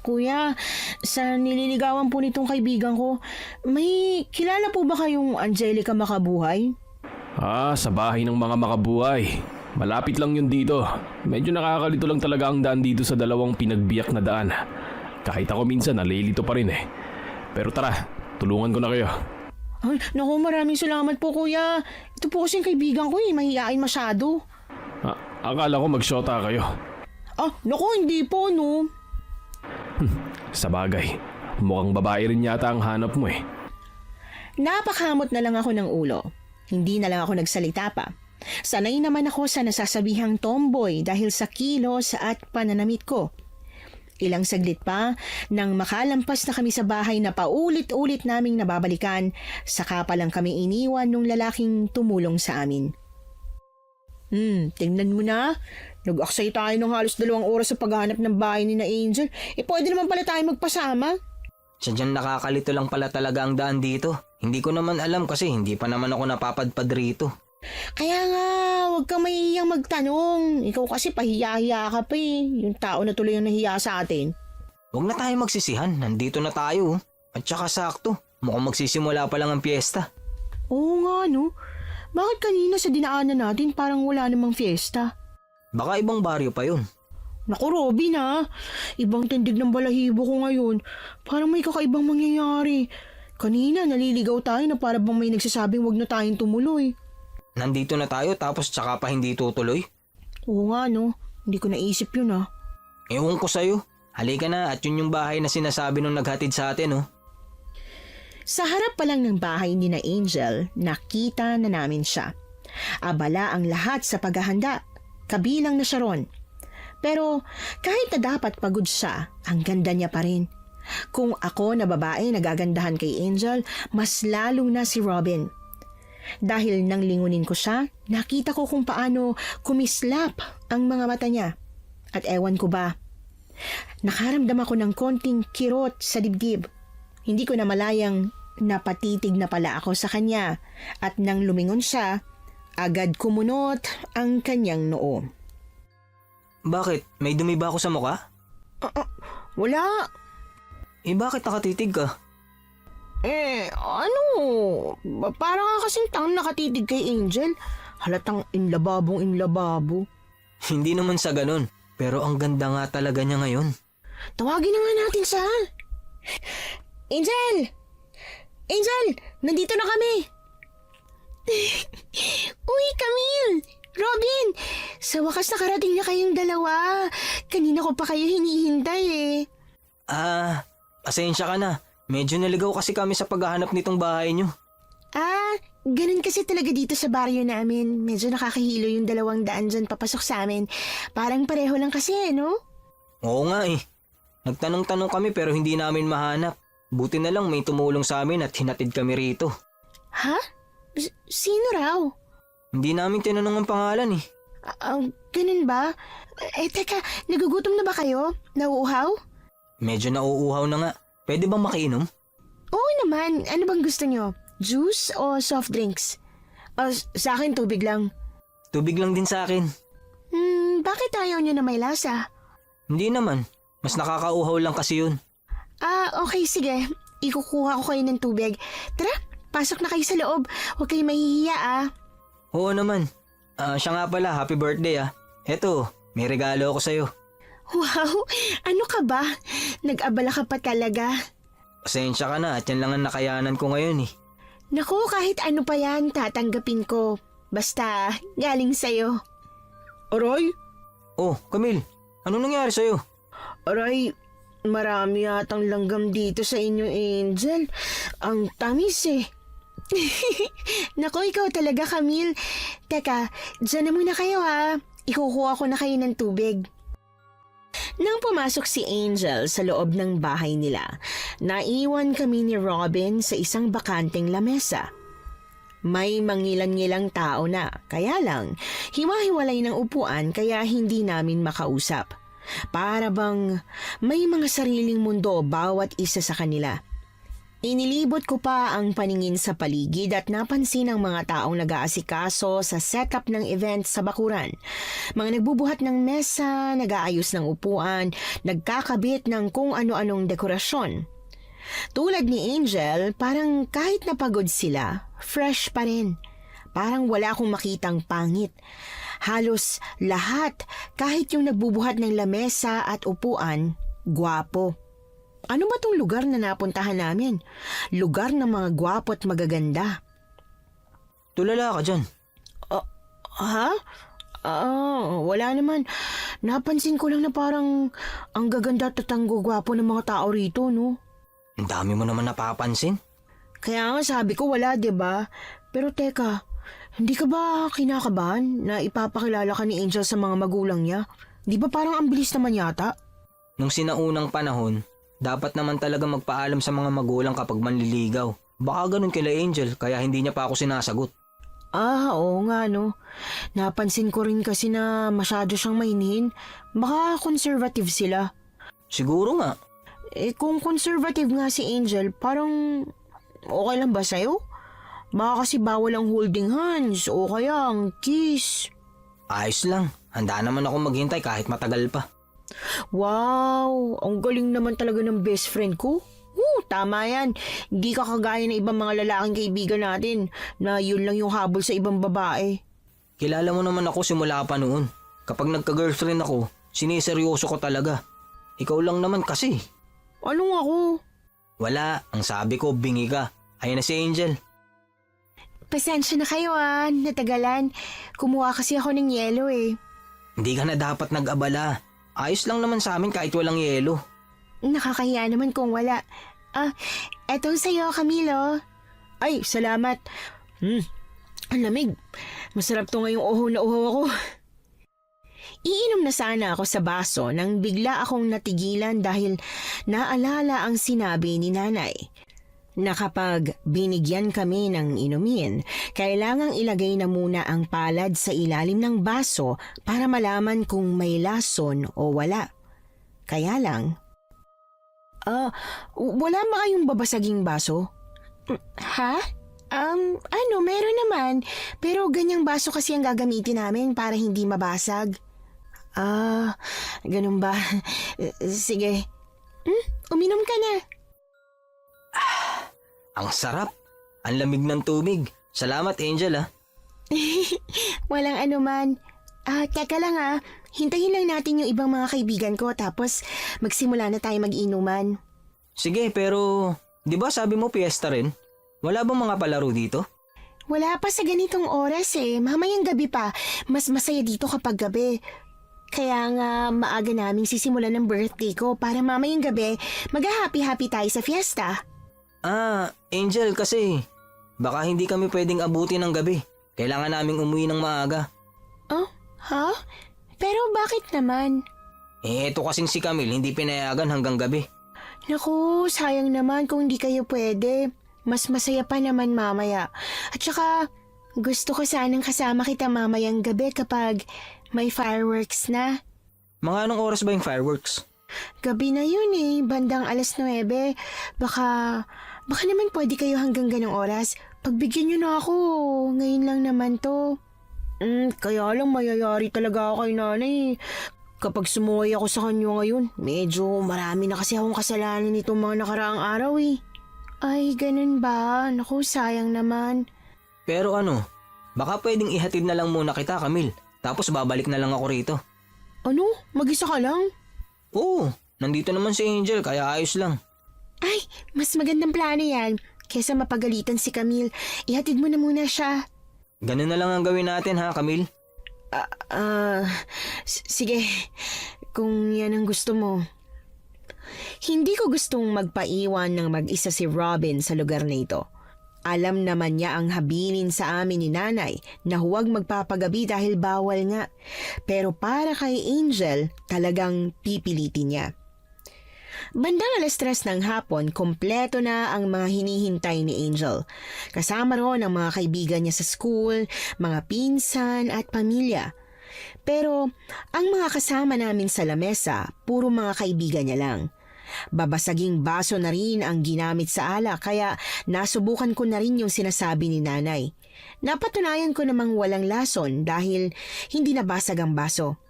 S1: Kuya, sa nililigawan po nitong kaibigan ko, may kilala po ba kayong Angelica Makabuhay?
S4: Sa bahay ng mga makabuhay. Malapit lang yun dito. Medyo nakakalito lang talaga ang daan dito sa dalawang pinagbiyak na daan. Kahit ako minsan nalilito pa rin eh. Pero tara, tulungan ko na kayo.
S1: Ay, naku, maraming salamat po kuya. Ito po kasing kaibigan ko mahihain masyado.
S4: Akala ko magsyota kayo.
S1: Naku, hindi po no.
S4: Sa bagay, mukhang babae rin yata ang hanap mo eh.
S1: Napakamot na lang ako ng ulo. Hindi na lang ako nagsalita pa. Sanay naman ako sa nasasabihang tomboy dahil sa kilos at pananamit ko. Ilang saglit pa, nang makalampas na kami sa bahay na paulit-ulit naming nababalikan, saka pa lang kami iniwan nung lalaking tumulong sa amin. Tingnan mo na. Nag-aksay tayo ng halos 2 oras sa paghahanap ng bahay ni na Angel. Pwede naman pala tayo magpasama.
S2: Sadyang nakakalito lang pala talaga ang daan dito. Hindi ko naman alam kasi hindi pa naman ako napapadpad rito.
S1: Kaya nga, huwag kang mahihiyang magtanong. Ikaw kasi pahiya-hiya ka pa eh. Yung tao na tuloy ang nahiya sa atin.
S2: Huwag na tayo magsisihan. Nandito na tayo. At saka sakto. Mukhang magsisimula pa lang ang piyesta.
S1: Oo nga no. Bakit kanina sa dinaanan natin parang wala namang fiesta?
S2: Baka ibang baryo pa yun.
S1: Naku Robin ibang tindig ng balahibo ko ngayon. Parang may kakaibang mangyayari. Kanina naliligaw tayo na para bang may nagsasabing wag na tayong tumuloy.
S2: Nandito na tayo tapos tsaka pa hindi tutuloy?
S1: Oo nga no, hindi ko naisip yun
S2: Ewan ko sa'yo. Halika na at yun yung bahay na sinasabi nung naghatid sa atin
S1: Sa harap pa lang ng bahay ni na Angel, nakita na namin siya. Abala ang lahat sa paghahanda, kabilang na siya ron. Pero kahit na dapat pagod siya, ang ganda niya pa rin. Kung ako na babae nagagandahan kay Angel, mas lalong na si Robin. Dahil nang lingunin ko siya, nakita ko kung paano kumislap ang mga mata niya. At ewan ko ba, nakaramdam ako ng konting kirot sa dibdib. Hindi ko na malayang napatitig na pala ako sa kanya at nang lumingon siya, agad kumunot ang kanyang noo.
S2: Bakit? May dumi ba ako sa mukha?
S1: Wala.
S2: Bakit nakatitig ka?
S1: Parang ka kasing tang nakatitig kay Angel. Halatang inlababo.
S2: Hindi naman sa ganun. Pero ang ganda nga talaga niya ngayon.
S1: Tawagin na nga natin siya. Angel! Angel! Nandito na kami! Uy, Camille! Robin! Sa wakas nakarating na kayong dalawa. Kanina ko pa kayo hinihintay
S2: Pasensya ka na. Medyo naligaw kasi kami sa paghahanap nitong bahay niyo.
S1: Ganun kasi talaga dito sa baryo namin. Medyo nakakahilo yung 200 dyan papasok sa amin. Parang pareho lang kasi no?
S2: Oo nga Nagtanong-tanong kami pero hindi namin mahanap. Buti na lang may tumulong sa amin at hinatid kami rito.
S1: Ha? Sino raw?
S2: Hindi namin tinanong ang pangalan
S1: Ganun ba? Teka, nagugutom na ba kayo? Nauuhaw?
S2: Medyo nauuhaw na nga. Pwede bang makiinom?
S1: Oo naman. Ano bang gusto nyo? Juice o soft drinks? Sa akin tubig lang.
S2: Tubig lang din sa akin.
S1: Bakit ayaw nyo na may lasa?
S2: Hindi naman. Mas nakakauhaw lang kasi yun.
S1: Okay sige. Ikukuha ko kayo ng tubig. Tara, pasok na kayo sa loob. Huwag kayo mahihiya
S2: Oo naman. Siya nga pala, happy birthday Eto, may regalo ako sa'yo.
S1: Wow, ano ka ba? Nag-abala ka pa talaga.
S2: Pasensya ka na at yan lang ang nakayanan ko ngayon
S1: Naku, kahit ano pa yan, tatanggapin ko. Basta, galing sa'yo. Aray?
S2: Oh, Camille, ano nangyari sa'yo?
S1: Aray, marami yatang langgam dito sa inyo, Angel. Ang tamis Naku, ikaw talaga, Camille. Teka, dyan na muna kayo Ikukuha ko na kayo ng tubig. Nang pumasok si Angel sa loob ng bahay nila, naiwan kami ni Robin sa isang bakanteng lamesa. May mangilan-ngilang tao na, kaya lang, hiwa-hiwalay ng upuan kaya hindi namin makausap. Para bang may mga sariling mundo bawat isa sa kanila. Inilibot ko pa ang paningin sa paligid at napansin ang mga taong nag-aasikaso sa setup ng event sa bakuran. Mga nagbubuhat ng mesa, nag-aayos ng upuan, nagkakabit ng kung ano-anong dekorasyon. Tulad ni Angel, parang kahit napagod sila, fresh pa rin. Parang wala akong makitang pangit. Halos lahat, kahit yung nagbubuhat ng lamesa at upuan, gwapo. Ano ba tong lugar na napuntahan namin? Lugar ng mga gwapo at magaganda.
S2: Tulala ka dyan.
S1: Ha? Wala naman. Napansin ko lang na parang ang gaganda at tatanggo gwapo ng mga tao rito, no?
S2: Ang dami mo naman napapansin.
S1: Kaya nga sabi ko wala, 'di ba? Pero teka, hindi ka ba kinakabahan na ipapakilala ka ni Angel sa mga magulang niya? Di ba parang ang bilis naman yata?
S2: Nung sinaunang panahon, dapat naman talaga magpaalam sa mga magulang kapag manliligaw. Baka ganun kila Angel, kaya hindi niya pa ako sinasagot.
S1: Oo nga no. Napansin ko rin kasi na masyado siyang mahinhin. Baka conservative sila.
S2: Siguro nga.
S1: Kung conservative nga si Angel, parang okay lang ba sa'yo? Baka kasi bawal ang holding hands o kaya ang kiss.
S2: Ayos lang. Handa naman ako maghintay kahit matagal pa.
S1: Wow, ang galing naman talaga ng best friend ko. Tama yan. Hindi ka kagaya ng ibang mga lalaking kaibigan natin na yun lang yung habol sa ibang babae.
S2: Kilala mo naman ako simula pa noon. Kapag nagka-girlfriend ako, siniseryoso ko talaga. Ikaw lang naman kasi.
S1: Anong ako?
S2: Wala, ang sabi ko, bingi ka. Ayan na si Angel.
S1: Pasensya na kayo natagalan. Kumuha kasi ako ng yelo eh.
S2: Hindi ka na dapat nag-abala. Ayos lang naman sa amin kahit walang yelo.
S1: Nakakahiya naman kung wala. Eto sa'yo, Camilo. Ay, salamat. Ang lamig. Masarap to ngayong uho na uho ako. Iinom na sana ako sa baso nang bigla akong natigilan dahil naalala ang sinabi ni nanay. Na kapag binigyan kami ng inumin, kailangang ilagay na muna ang palad sa ilalim ng baso para malaman kung may lason o wala. Kaya lang, wala ba kayong babasaging baso? Ha? Meron naman. Pero ganyang baso kasi ang gagamitin namin para hindi mabasag. Ganun ba? Sige. Uminom ka na.
S2: Ang sarap. Ang lamig ng tubig. Salamat, Angel
S1: Walang anuman. Teka lang hintayin lang natin yung ibang mga kaibigan ko tapos magsimula na tayo mag-inuman.
S2: Sige, pero di ba sabi mo piyesta rin? Wala bang mga palaro dito?
S1: Wala pa sa ganitong oras Mamayang gabi pa. Mas masaya dito kapag gabi. Kaya nga maaga naming sisimulan ng birthday ko para mamayang gabi mag-happy-happy tayo sa fiesta.
S2: Angel kasi baka hindi kami pwedeng abutin ng gabi. Kailangan naming umuwi ng maaga.
S1: Ha? Pero bakit naman?
S2: Ito kasing si Camille hindi pinayagan hanggang gabi.
S1: Naku, sayang naman kung hindi kayo pwede. Mas masaya pa naman mamaya. At saka, gusto ko sanang kasama kita mamayang gabi kapag may fireworks na.
S2: Mga anong oras ba yung fireworks?
S1: Gabi na yun bandang 9:00. Baka naman pwede kayo hanggang ganong oras. Pagbigyan nyo na ako, ngayon lang naman to. Kaya lang mayayari talaga ako kay nanay. Kapag sumuway ako sa kanyo ngayon, medyo marami na kasi akong kasalanan nitong mga nakaraang araw Ay, ganun ba? Naku, sayang naman.
S2: Pero baka pwedeng ihatid na lang muna kita, Camille. Tapos babalik na lang ako rito.
S1: Ano? Mag-isa ka lang?
S2: Oo, nandito naman si Angel kaya ayos lang.
S1: Ay, mas magandang plano yan. Kesa mapagalitan si Camille, ihatid mo na muna siya.
S2: Ganun na lang ang gawin natin ha, Camille?
S1: Sige, kung yan ang gusto mo. Hindi ko gustong magpaiwan ng mag-isa si Robin sa lugar na ito. Alam naman niya ang habilin sa amin ni nanay na huwag magpapagabi dahil bawal nga. Pero para kay Angel, talagang pipilitin niya. Bandang 3:00 ng hapon, kompleto na ang mga hinihintay ni Angel. Kasama roon ang mga kaibigan niya sa school, mga pinsan at pamilya. Pero ang mga kasama namin sa lamesa, puro mga kaibigan niya lang. Babasaging baso na rin ang ginamit sa alak kaya nasubukan ko na rin yung sinasabi ni nanay. Napatunayan ko namang walang lason dahil hindi nabasag ang baso.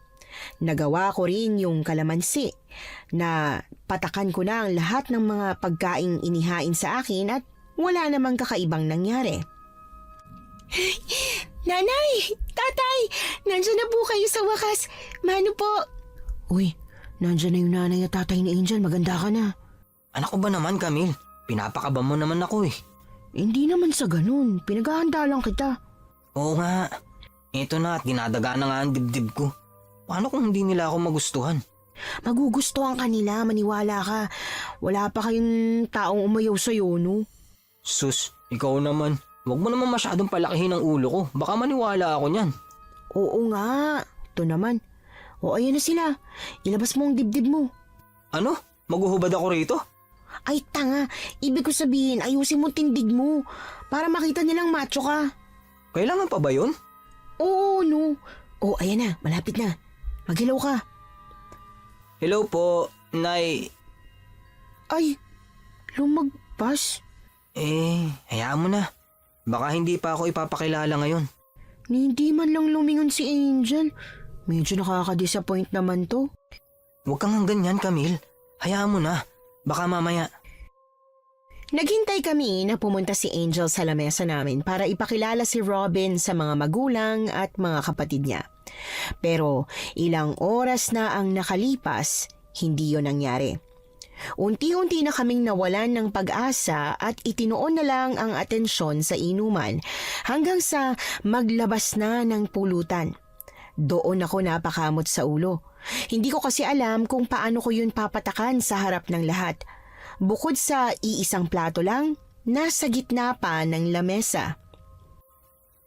S1: Nagawa ko rin yung kalamansi na patakan ko na ang lahat ng mga pagkaing inihain sa akin at wala namang kakaibang nangyari. Nanay! Tatay! Nandiyan na po kayo sa wakas. Mano po? Uy, nandiyan na yung nanay at tatay ni Angel. Maganda ka na.
S2: Anak ko ba naman, Camille? Pinapakaba mo naman ako eh.
S1: Hindi naman sa ganun. Pinaghahanda lang kita.
S2: Oo nga. Ito na at dinadaga na nga ang dibdib ko. Paano kung hindi nila ako magustuhan?
S1: Magugustuhan ka nila, maniwala ka. Wala pa kayong taong umayaw sa'yo, no?
S2: Sus, ikaw naman. Huwag mo naman masyadong palakihin ang ulo ko. Baka maniwala ako niyan.
S1: Oo nga. Ito naman. O ayan na sila. Ilabas mo ang dibdib mo.
S2: Ano? Maguhubad ako rito?
S1: Ay tanga, ibig ko sabihin ayusin mo tindig mo para makita nilang macho ka.
S2: Kailangan pa ba yun?
S1: Oo, no. O ayan na, malapit na. Maghilaw ka.
S2: Hello po, Nay.
S1: Ay, lumagpas.
S2: Hayaan mo na. Baka hindi pa ako ipapakilala ngayon.
S1: Hindi man lang lumingon si Angel. Medyo nakaka-disappoint naman to.
S2: Huwag kang ganyan, Camille. Hayaan mo na. Baka mamaya.
S1: Naghintay kami na pumunta si Angel sa lamesa namin para ipakilala si Robin sa mga magulang at mga kapatid niya. Pero ilang oras na ang nakalipas, hindi yon nangyari. Unti-unti na kaming nawalan ng pag-asa at itinoon na lang ang atensyon sa inuman hanggang sa maglabas na ng pulutan. Doon ako napakamot sa ulo. Hindi ko kasi alam kung paano ko yun papatakan sa harap ng lahat. Bukod sa iisang plato lang, nasa gitna pa ng lamesa.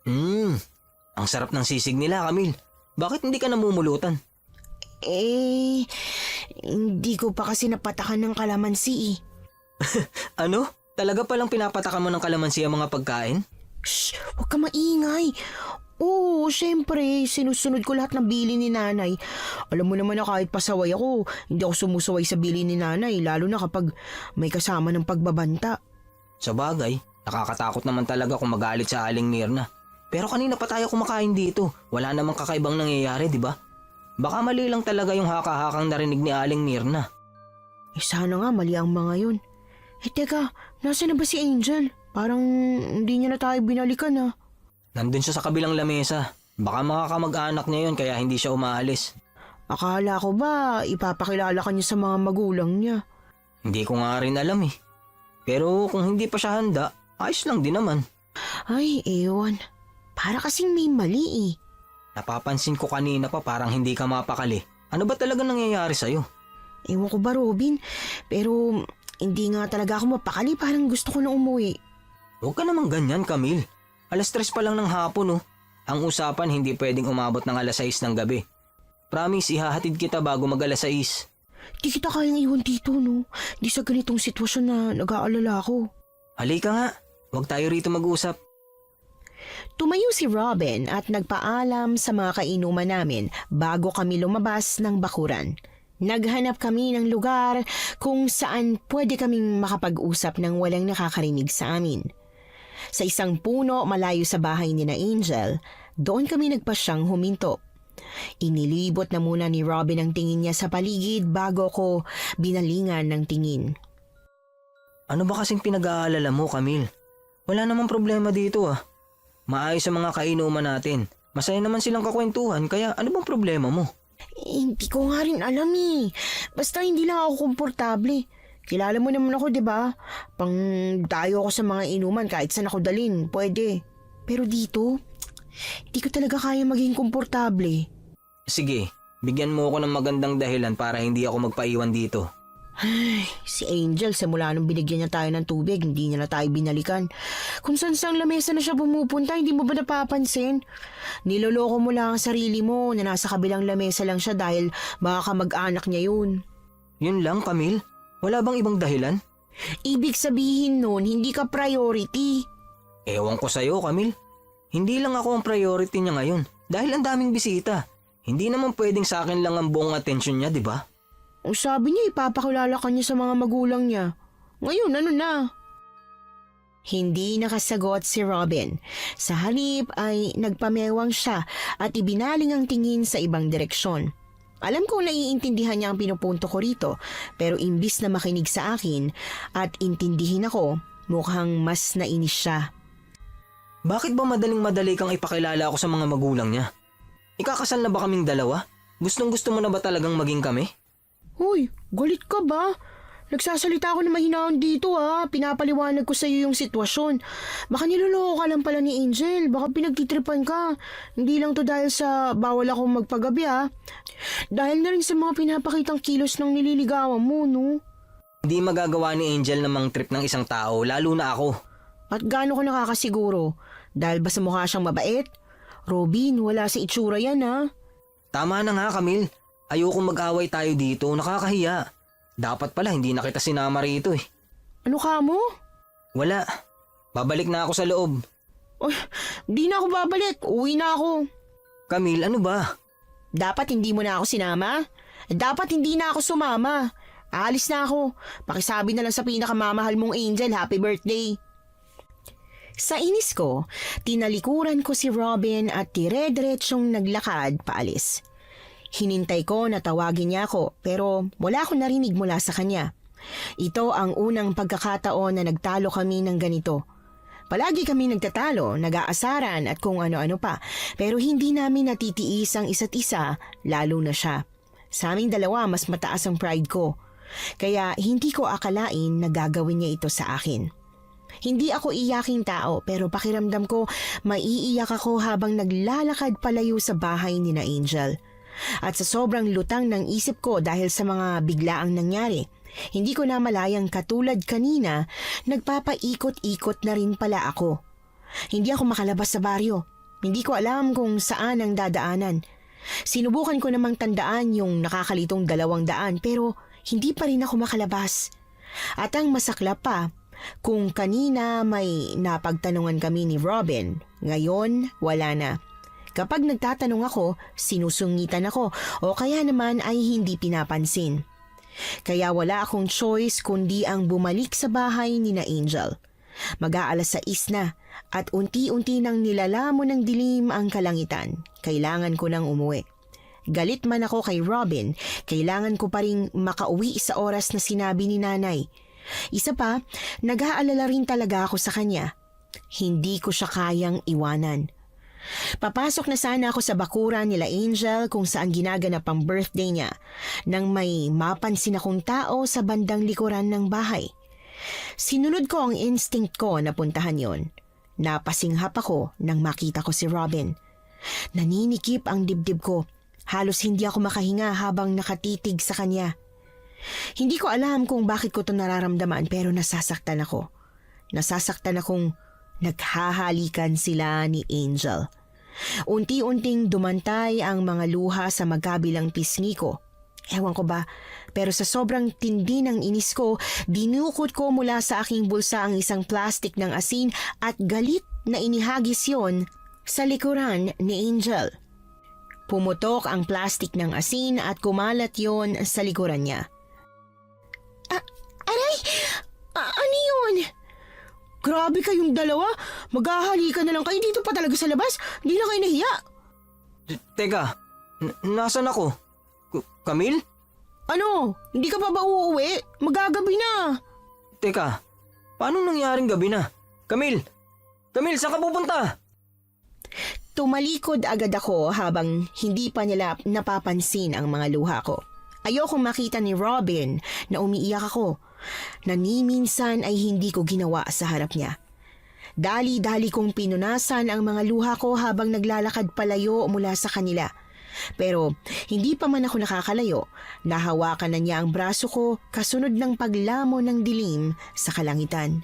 S2: Ang sarap ng sisig nila, Camille. Bakit hindi ka namumulutan?
S1: Hindi ko pa kasi napatakan ng kalamansi eh.
S2: Ano? Talaga palang pinapatakan mo ng kalamansi ang mga pagkain?
S1: Shh! Huwag ka maingay. Oo, syempre, sinusunod ko lahat ng bili ni nanay. Alam mo naman na kahit pasaway ako, hindi ako sumusaway sa bili ni nanay, lalo na kapag may kasama ng pagbabanta.
S2: Sa bagay, nakakatakot naman talaga kung magalit sa Aling Mirna. Pero kanina pa tayo kumakain dito. Wala namang kakaibang nangyayari, di ba? Baka mali lang talaga yung haka-hakang narinig ni Aling Mirna.
S1: Sana nga mali ang mga yun. Teka, nasa na ba si Angel? Parang hindi niya na tayo binalikan ah.
S2: Nandun siya sa kabilang lamesa. Baka mga kamag-anak niya yun kaya hindi siya umaalis.
S1: Akala ko ba ipapakilala ka niya sa mga magulang niya?
S2: Hindi ko nga rin alam eh. Pero kung hindi pa siya handa, ayos lang din naman.
S1: Ay, ewan. Para kasing may mali eh.
S2: Napapansin ko kanina pa parang hindi ka mapakali. Ano ba talaga nangyayari sa'yo?
S1: Ewan ko ba, Robin? Pero hindi nga talaga ako mapakali. Parang gusto ko na umuwi.
S2: Huwag ka namang ganyan, Camille. 3:00 pa lang ng hapon, oh. Ang usapan hindi pwedeng umabot ng 6:00 ng gabi. Promise, ihahatid kita bago mag 6:00.
S1: Di kita kayang iwan dito, no? Di sa ganitong sitwasyon na nag-aalala ako.
S2: Halika nga. Huwag tayo rito mag-usap.
S1: Tumayo si Robin at nagpaalam sa mga kainuman namin bago kami lumabas ng bakuran. Naghanap kami ng lugar kung saan pwede kaming makapag-usap ng walang nakakarinig sa amin. Sa isang puno malayo sa bahay ni na Angel, doon kami nagpasyang huminto. Inilibot na muna ni Robin ang tingin niya sa paligid bago ko binalingan ng tingin.
S2: Ano ba kasing pinag-aalala mo, Camille? Wala namang problema dito ah. Maayos sa mga kainuman natin. Masaya naman silang kakwentuhan kaya ano bang problema mo?
S1: Hindi ko nga rin alam eh. Basta hindi lang ako komportable. Kilala mo naman ako, di ba? Pang dayo ako sa mga inuman kahit saan ako dalin, pwede. Pero dito, hindi ko talaga kaya maging komportable.
S2: Sige, bigyan mo ako ng magandang dahilan para hindi ako magpaiwan dito.
S1: Ay, si Angel, simula nung binigyan niya tayo ng tubig, hindi niya na tayo binalikan. Kung saan sang lamesa na siya pumupunta, hindi mo ba napapansin? Niloloko mo lang ang sarili mo na nasa kabilang lamesa lang siya dahil baka kamag-anak niya yun.
S2: Yun lang, Camille? Wala bang ibang dahilan?
S1: Ibig sabihin nun, hindi ka priority.
S2: Ewan ko sa'yo, Camille. Hindi lang ako ang priority niya ngayon dahil ang daming bisita. Hindi naman pwedeng sa akin lang ang buong atensyon niya, di ba?
S1: Ang sabi niya ipapakilala ka niya sa mga magulang niya. Ngayon, ano na? Hindi nakasagot si Robin. Sa halip ay nagpamewang siya at ibinaling ang tingin sa ibang direksyon. Alam kong naiintindihan niya ang pinupunto ko rito, pero imbis na makinig sa akin at intindihin ako, mukhang mas nainis siya.
S2: Bakit ba madaling-madali kang ipakilala ako sa mga magulang niya? Ikakasal na ba kaming dalawa? Gustong-gusto mo na ba talagang maging kami?
S1: Hoy, galit ka ba? Nagsasalita ako na mahinahon dito Pinapaliwanag ko sa iyo yung sitwasyon. Baka niloloko ka lang pala ni Angel. Baka pinagtitripan ka. Hindi lang to dahil sa bawal akong magpagabi Dahil na rin sa mga pinapakitang kilos ng nililigawan mo, no?
S2: Hindi magagawa ni Angel namang trip ng isang tao, lalo na ako.
S1: At gaano ka nakakasiguro? Dahil ba sa mukha siyang mabait? Robin, wala sa itsura yan
S2: Tama na nga, Camille. Ayokong mag-away tayo dito, nakakahiya. Dapat pala hindi na kita sinama rito
S1: Ano ka mo?
S2: Wala. Babalik na ako sa loob.
S1: Ay, di na ako babalik. Uwi na ako.
S2: Camille, ano ba?
S1: Dapat hindi mo na ako sinama? Dapat hindi na ako sumama. Aalis na ako. Pakisabi na lang sa pinakamamahal mong Angel, happy birthday. Sa inis ko, tinalikuran ko si Robin at dire-diretsyong naglakad paalis. Hinintay ko na tawagin niya ako pero wala akong narinig mula sa kanya. Ito ang unang pagkakataon na nagtalo kami ng ganito. Palagi kami nagtatalo, nag-aasaran at kung ano-ano pa pero hindi namin natitiis ang isa't isa, lalo na siya. Sa aming dalawa mas mataas ang pride ko. Kaya hindi ko akalain na gagawin niya ito sa akin. Hindi ako iyaking tao pero pakiramdam ko maiiyak ako habang naglalakad palayo sa bahay ni na Angel. At sa sobrang lutang ng isip ko dahil sa mga biglaang nangyari, hindi ko na malayang katulad kanina, nagpapaikot-ikot na rin pala ako. Hindi ako makalabas sa baryo. Hindi ko alam kung saan ang dadaanan. Sinubukan ko namang tandaan yung nakakalitong 200 pero hindi pa rin ako makalabas. At ang masaklap pa, kung kanina may napagtanungan kami ni Robin, ngayon wala na. Kapag nagtatanong ako, sinusungitan ako o kaya naman ay hindi pinapansin. Kaya wala akong choice kundi ang bumalik sa bahay ni na Angel. Mag-aalas 6 na at unti-unti nang nilalamon ng dilim ang kalangitan. Kailangan ko nang umuwi. Galit man ako kay Robin, kailangan ko pa ring makauwi sa oras na sinabi ni nanay. Isa pa, nag-aalala rin talaga ako sa kanya. Hindi ko siya kayang iwanan. Papasok na sana ako sa bakuran nila Angel kung saan ginaganap ang birthday niya nang may mapansin akong tao sa bandang likuran ng bahay. Sinunod ko ang instinct ko na puntahan yon. Napasinghap ako nang makita ko si Robin. Naninikip ang dibdib ko. Halos hindi ako makahinga habang nakatitig sa kanya. Hindi ko alam kung bakit ko ito nararamdaman pero nasasaktan ako. Nasasaktan akong naghahalikan sila ni Angel. Unti-unting dumantay ang mga luha sa magkabilang pisngi ko. Ewan ko ba, pero sa sobrang tindi ng inis ko, dinukot ko mula sa aking bulsa ang isang plastik ng asin at galit na inihagis yon sa likuran ni Angel. Pumutok ang plastik ng asin at kumalat yon sa likuran niya. Aray! Ano yun? Grabe kayong dalawa. Maghahalikan na lang kayo dito pa talaga sa labas. Hindi na kayo nahiya.
S2: Teka, nasan ako? Camille?
S1: Ano? Hindi ka pa ba uuwi? Magagabi na.
S2: Teka, paano nangyaring gabi na? Camille! Camille, saan ka pupunta?
S1: Tumalikod agad ako habang hindi pa nila napapansin ang mga luha ko. Ayokong makita ni Robin na umiiyak ako, na ni minsan ay hindi ko ginawa sa harap niya. Dali-dali kong pinunasan ang mga luha ko habang naglalakad palayo mula sa kanila. Pero hindi pa man ako nakakalayo, nahawakan na niya ang braso ko kasunod ng paglamon ng dilim sa kalangitan.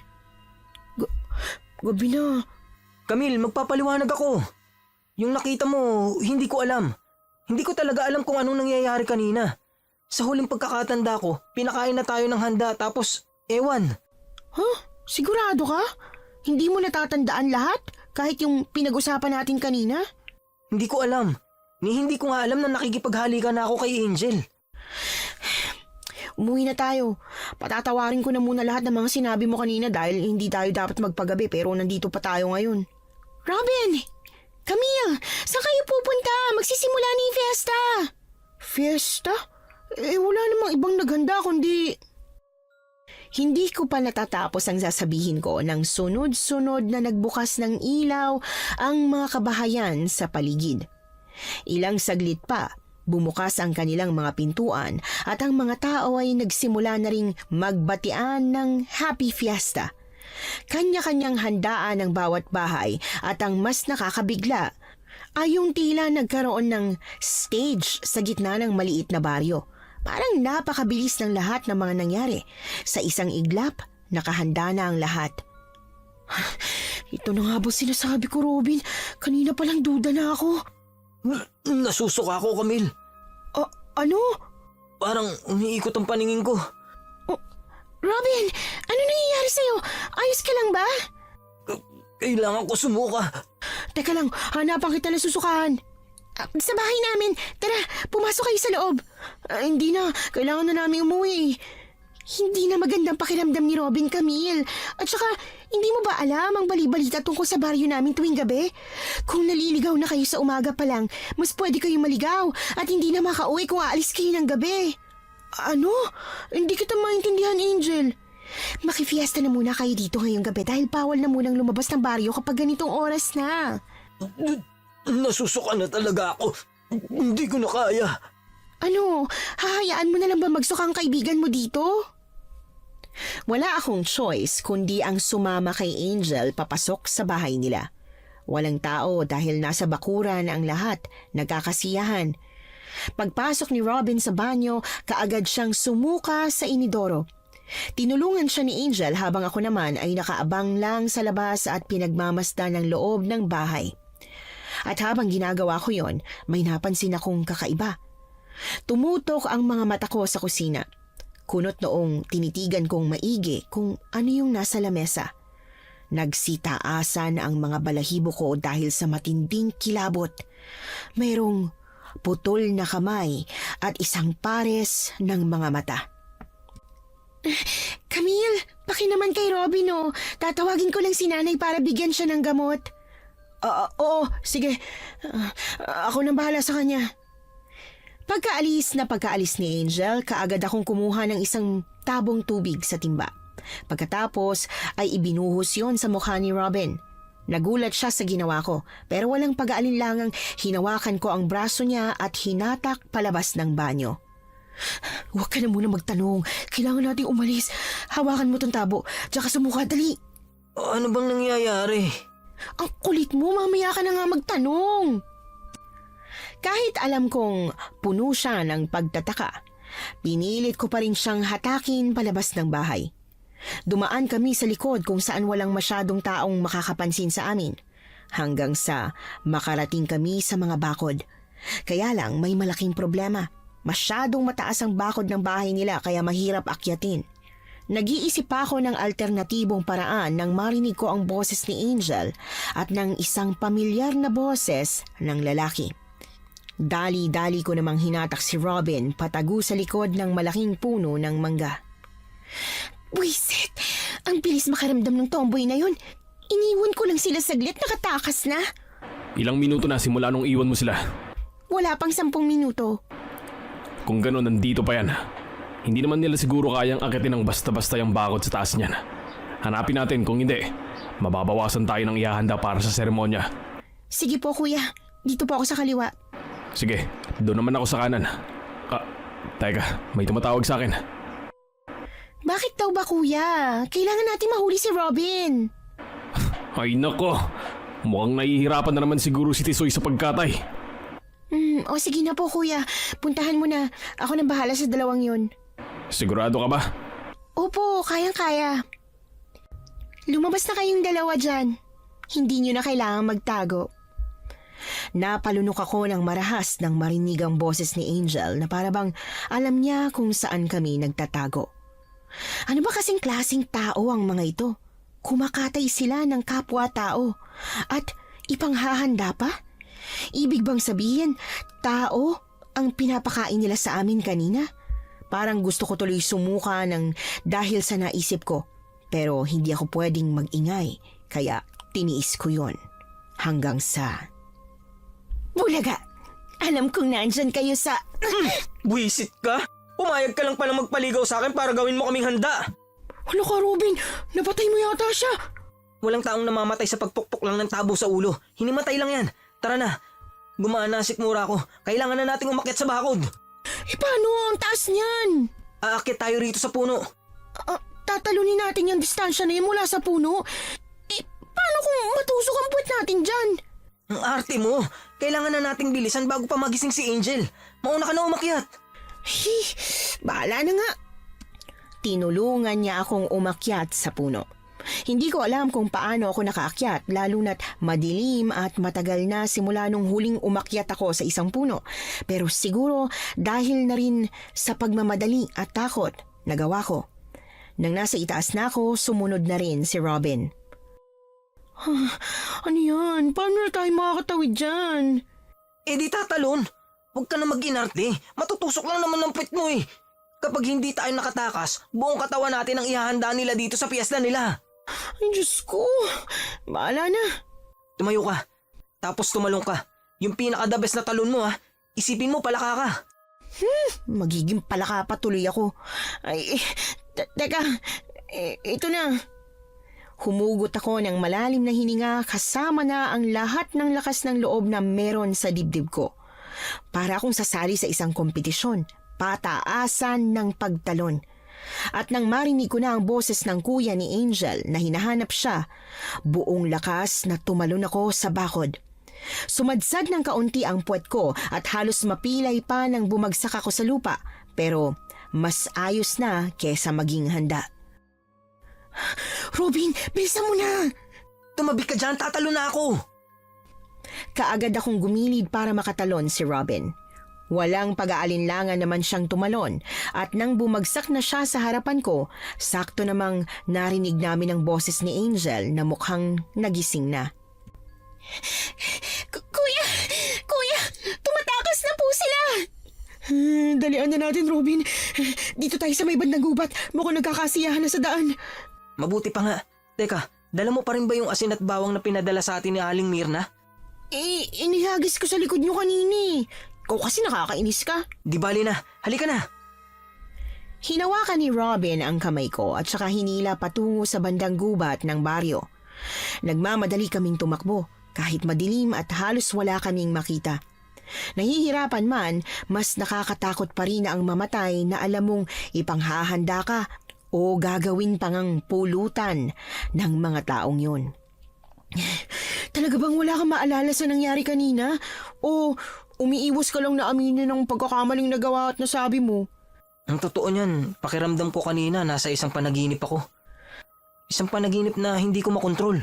S1: Gabi na.
S2: Camille, magpapaliwanag ako. Yung nakita mo, hindi ko alam. Hindi ko talaga alam kung anong nangyayari kanina. Sa huling pagkakatanda ko, pinakain na tayo ng handa tapos, ewan.
S1: Huh? Sigurado ka? Hindi mo natatandaan lahat? Kahit yung pinag-usapan natin kanina?
S2: Hindi ko alam. Ni hindi ko nga alam na nakikipaghalikan na ako kay Angel.
S1: Umuwi na tayo. Patatawarin ko na muna lahat ng mga sinabi mo kanina dahil hindi tayo dapat magpagabi pero nandito pa tayo ngayon. Robin! Camille! Saan kayo pupunta? Magsisimula na yung fiesta! Fiesta? Wala namang ibang naghanda kundi... Hindi ko pa natatapos ang sasabihin ko nang sunod-sunod na nagbukas ng ilaw ang mga kabahayan sa paligid. Ilang saglit pa, bumukas ang kanilang mga pintuan at ang mga tao ay nagsimula na ring magbatian ng Happy Fiesta. Kanya-kanyang handaan ng bawat bahay at ang mas nakakabigla ay yung tila nagkaroon ng stage sa gitna ng maliit na baryo. Parang napakabilis ng lahat ng mga nangyari. Sa isang iglap, nakahanda na ang lahat. Ito na nga ba sinasabi ko, Robin? Kanina palang duda na ako.
S2: Nasusuka ako, Camille.
S1: Ano?
S2: Parang umiikot ang paningin ko.
S1: Robin, ano nangyayari sa'yo? Ayos ka lang ba?
S2: Kailangan ko sumuka.
S1: Teka lang, hanapan kita na susukahan. Sa bahay namin. Tara, pumasok kayo sa loob. Hindi na, kailangan na namin umuwi. Hindi na magandang pakiramdam ni Robin, Camille. At saka, hindi mo ba alam ang bali-balita tungkol sa baryo namin tuwing gabi? Kung naliligaw na kayo sa umaga pa lang, mas pwede kayong maligaw at hindi na makauwi kung aalis kayo ng gabi. Ano? Hindi kita maintindihan, Angel. Makifiesta na muna kayo dito ngayong gabi dahil bawal na munang lumabas ng baryo kapag ganitong oras na.
S2: Nasusuka na talaga ako. Hindi ko na kaya.
S1: Ano? Hahayaan mo na lang ba magsuka ang kaibigan mo dito? Wala akong choice kundi ang sumama kay Angel papasok sa bahay nila. Walang tao dahil nasa bakuran ang lahat, nagkakasiyahan. Pagpasok ni Robin sa banyo, kaagad siyang sumuka sa inidoro. Tinulungan siya ni Angel habang ako naman ay nakaabang lang sa labas at pinagmamasdan ng loob ng bahay. At habang ginagawa ko yon, may napansin akong kakaiba. Tumutok ang mga mata ko sa kusina. Kunot noong tinitigan kong maigi kung ano yung nasa lamesa. Nagsitaasan ang mga balahibo ko dahil sa matinding kilabot. Mayroong putol na kamay at isang pares ng mga mata. Camille, naman kay Robin oh. Tatawagin ko lang si nanay para bigyan siya ng gamot. Oo, sige. Ako nang bahala sa kanya. Pagkaalis ni Angel, kaagad akong kumuha ng isang tabong tubig sa timba. Pagkatapos ay ibinuhos yon sa mukha ni Robin. Nagulat siya sa ginawa ko, pero walang pag-aalinlangang hinawakan ko ang braso niya at hinatak palabas ng banyo. Huwag ka na muna magtanong. Kailangan nating umalis. Hawakan mo tong tabo, tsaka sa mukha, dali.
S2: Ano bang nangyayari?
S1: Ang kulit mo, mamaya ka na nga magtanong. Kahit alam kong puno siya ng pagtataka, pinilit ko pa rin siyang hatakin palabas ng bahay. Dumaan kami sa likod kung saan walang masyadong taong makakapansin sa amin, hanggang sa makarating kami sa mga bakod. Kaya lang may malaking problema. Masyadong mataas ang bakod ng bahay nila kaya mahirap akyatin. Nag-iisip pa ako ng alternatibong paraan nang marinig ko ang boses ni Angel at ng isang pamilyar na boses ng lalaki. Dali-dali ko namang hinatak si Robin patago sa likod ng malaking puno ng mangga. Buisit! Ang bilis makaramdam ng tomboy na yun. Iniwan ko lang sila saglit, nakatakas na.
S4: Ilang minuto na simula nung iwan mo sila.
S1: Wala pang 10 minuto.
S4: Kung gano'n, nandito pa yan. Hindi naman nila siguro kayang akitin ng basta-basta yung bakod sa taas niyan. Hanapin natin, kung hindi, mababawasan tayo ng ihahanda para sa seremonya.
S1: Sige po kuya, dito po ako sa kaliwa.
S4: Sige, doon naman ako sa kanan. Teka, may tumatawag sa akin.
S1: Bakit daw ba kuya? Kailangan natin mahuli si Robin.
S4: Ay nako, mukhang nahihirapan na naman siguro si Tisoy sa pagkatay.
S1: O sige na po kuya, puntahan mo na. Ako nang bahala sa dalawang yun.
S4: Sigurado ka ba?
S1: Opo, kayang-kaya. Lumabas na kayong dalawa dyan. Hindi nyo na kailangang magtago. Napalunok ako ng marahas nang marinig ang boses ni Angel na parabang alam niya kung saan kami nagtatago. Ano ba kasing klaseng tao ang mga ito? Kumakatay sila ng kapwa-tao at ipanghahanda pa? Ibig bang sabihin, tao ang pinapakain nila sa amin kanina? Parang gusto ko tuloy sumuka ng dahil sa naisip ko. Pero hindi ako pwedeng mag-ingay, kaya tiniis ko yon. Hanggang sa... Bulaga! Alam kong nandyan kayo sa...
S2: Buwisit ka? Pumayag ka lang pala magpaligaw sa akin para gawin mo kaming handa.
S1: Hala ka, Robin! Napatay mo yata siya!
S2: Walang taong namamatay sa pagpukpok lang ng tabo sa ulo. Hinimatay lang yan. Tara na. Gumaan na sikmura ko. Kailangan na nating umakyat sa bakod.
S1: Paano? Ang taas niyan!
S2: Aakyat tayo rito sa puno.
S1: Tatalunin natin yung distansya na yun mula sa puno. Paano kung matusok ang puwet natin dyan?
S2: Ang arte mo. Kailangan na nating bilisan bago pa magising si Angel. Mauna ka na umakyat.
S1: Bahala na nga. Tinulungan niya akong umakyat sa puno. Hindi ko alam kung paano ako nakaakyat, lalo na't madilim at matagal na simula nung huling umakyat ako sa isang puno. Pero siguro dahil na rin sa pagmamadali at takot, nagawa ko. Nang nasa itaas na ako, sumunod na rin si Robin. Ano yan? Paano na tayo makakatawid dyan?
S2: Eh di tatalon. Huwag ka na mag-inarte. Matutusok lang naman ng puwet mo eh. Kapag hindi tayo nakatakas, buong katawan natin ang ihahanda nila dito sa piyesta nila.
S1: Ay, Diyos ko. Bahala na.
S2: Tumayo ka. Tapos tumalong ka. Yung pinaka-the best na talon mo isipin mo palaka ka.
S1: Magiging palaka pa tuloy ako. Ay, teka. Ito na. Humugot ako ng malalim na hininga kasama na ang lahat ng lakas ng loob na meron sa dibdib ko. Para akong sasali sa isang kompetisyon. Pataasan ng pagtalon. At nang marinig ko na ang boses ng kuya ni Angel na hinahanap siya, buong lakas na tumalon ako sa bakod. Sumadsad ng kaunti ang puwet ko at halos mapilay pa nang bumagsak ako sa lupa, pero mas ayos na kesa maging handa. Robin, bilisan mo na!
S2: Tumabi ka dyan, tatalo na ako.
S1: Kaagad akong gumilid para makatalon si Robin. Walang pag-aalinlangan naman siyang tumalon at nang bumagsak na siya sa harapan ko, sakto namang narinig namin ang boses ni Angel na mukhang nagising na. Kuya, tumatakas na po sila! Dalian na natin, Robin. Dito tayo sa may bandang gubat. Mukhang nagkakasiyahan na sa daan.
S2: Mabuti pa nga. Teka, dala mo pa rin ba yung asin at bawang na pinadala sa atin ni Aling Mirna?
S1: Inihagis ko sa likod niyo kanini. Ikaw kasi nakakainis ka.
S2: Di bali na, halika na.
S1: Hinawakan ni Robin ang kamay ko at saka hinila patungo sa bandang gubat ng baryo. Nagmamadali kaming tumakbo kahit madilim at halos wala kaming makita. Nahihirapan man, mas nakakatakot pa rin na ang mamatay na alam mong ipanghahanda ka o gagawin pang ang pulutan ng mga taong yun. Talaga bang wala kang maalala sa nangyari kanina? O umiiwas ka lang na aminin ng pagkakamaling nagawa at nasabi mo?
S2: Ang totoo niyan, pakiramdam ko kanina nasa isang panaginip ako. Isang panaginip na hindi ko makontrol.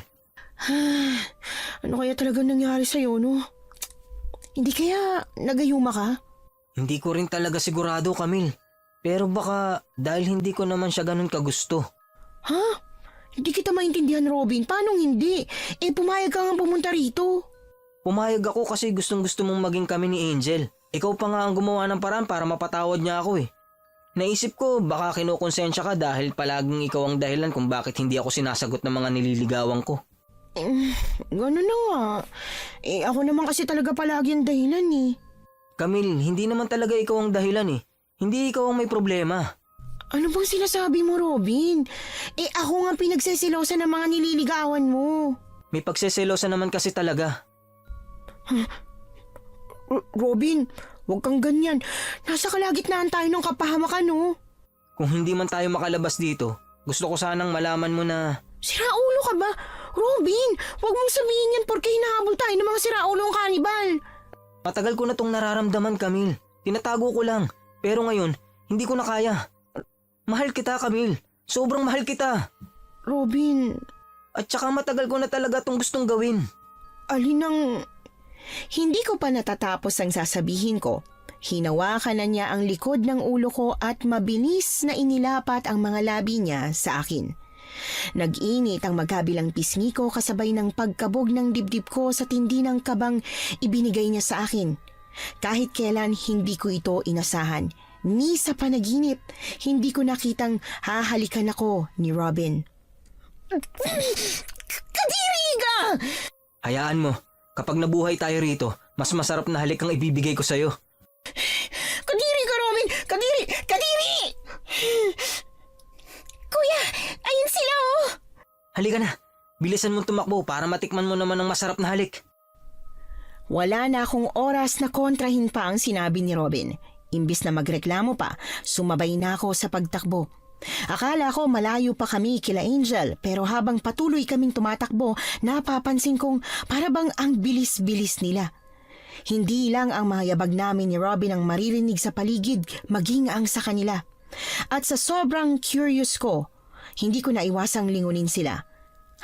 S1: Ano kaya talaga nangyari sa'yo, no? Hindi kaya nagayuma ka?
S2: Hindi ko rin talaga sigurado, Camille. Pero baka dahil hindi ko naman siya ganun kagusto.
S1: Ha? Hindi kita maintindihan, Robin. Paano hindi? Pumayag ka nga pumunta rito.
S2: Pumayag ako kasi gustong-gusto mong maging kami ni Angel. Ikaw pa nga ang gumawa ng paraan para mapatawad niya ako eh. Naisip ko baka kinukonsensya ka dahil palaging ikaw ang dahilan kung bakit hindi ako sinasagot ng mga nililigawan ko.
S1: Ganun na nga. Ako naman kasi talaga palagi ang dahilan eh.
S2: Camille, hindi naman talaga ikaw ang dahilan eh. Hindi ikaw ang may problema.
S1: Ano bang sinasabi mo, Robin? Ako nga pinagsesilosa ng mga nililigawan mo.
S2: May pagseselosa naman kasi talaga.
S1: Robin, huwag kang ganyan. Nasa kalagitnaan tayo ng kapahamakan, no?
S2: Kung hindi man tayo makalabas dito, gusto ko sanang malaman mo na...
S1: Siraulo ka ba? Robin, huwag mong sabihin yan porque hinahabol tayo ng mga siraulong kanibal.
S2: Matagal ko na tong nararamdaman, Camille. Tinatago ko lang. Pero ngayon, hindi ko na kaya. Mahal kita, Camille. Sobrang mahal kita.
S1: Robin...
S2: At saka matagal ko na talaga tong gustong gawin.
S1: Alin ang... Hindi ko pa natatapos ang sasabihin ko. Hinawakan na niya ang likod ng ulo ko at mabilis na inilapat ang mga labi niya sa akin. Nag-init ang magkabilang pisngi ko kasabay ng pagkabog ng dibdib ko sa tindi ng kabang ibinigay niya sa akin. Kahit kailan hindi ko ito inasahan. Ni sa panaginip, hindi ko nakitang hahalikan ako ni Robin. Kadiri ka!
S2: Hayaan mo, kapag nabuhay tayo rito, mas masarap na halik ang ibibigay ko sa'yo.
S1: Kadiri ka, Robin! Kadiri! Kadiri! Kuya, ayun sila oh!
S2: Halika na, bilisan mong tumakbo para matikman mo naman ang masarap na halik.
S1: Wala na akong oras na kontrahin pa ang sinabi ni Robin. Imbis na magreklamo pa, sumabay na ako sa pagtakbo. Akala ko malayo pa kami kila Angel, pero habang patuloy kaming tumatakbo, napapansin kong para bang ang bilis-bilis nila. Hindi lang ang mga yabag namin ni Robin ang maririnig sa paligid, maging ang sa kanila. At sa sobrang curious ko, hindi ko naiwasang lingunin sila.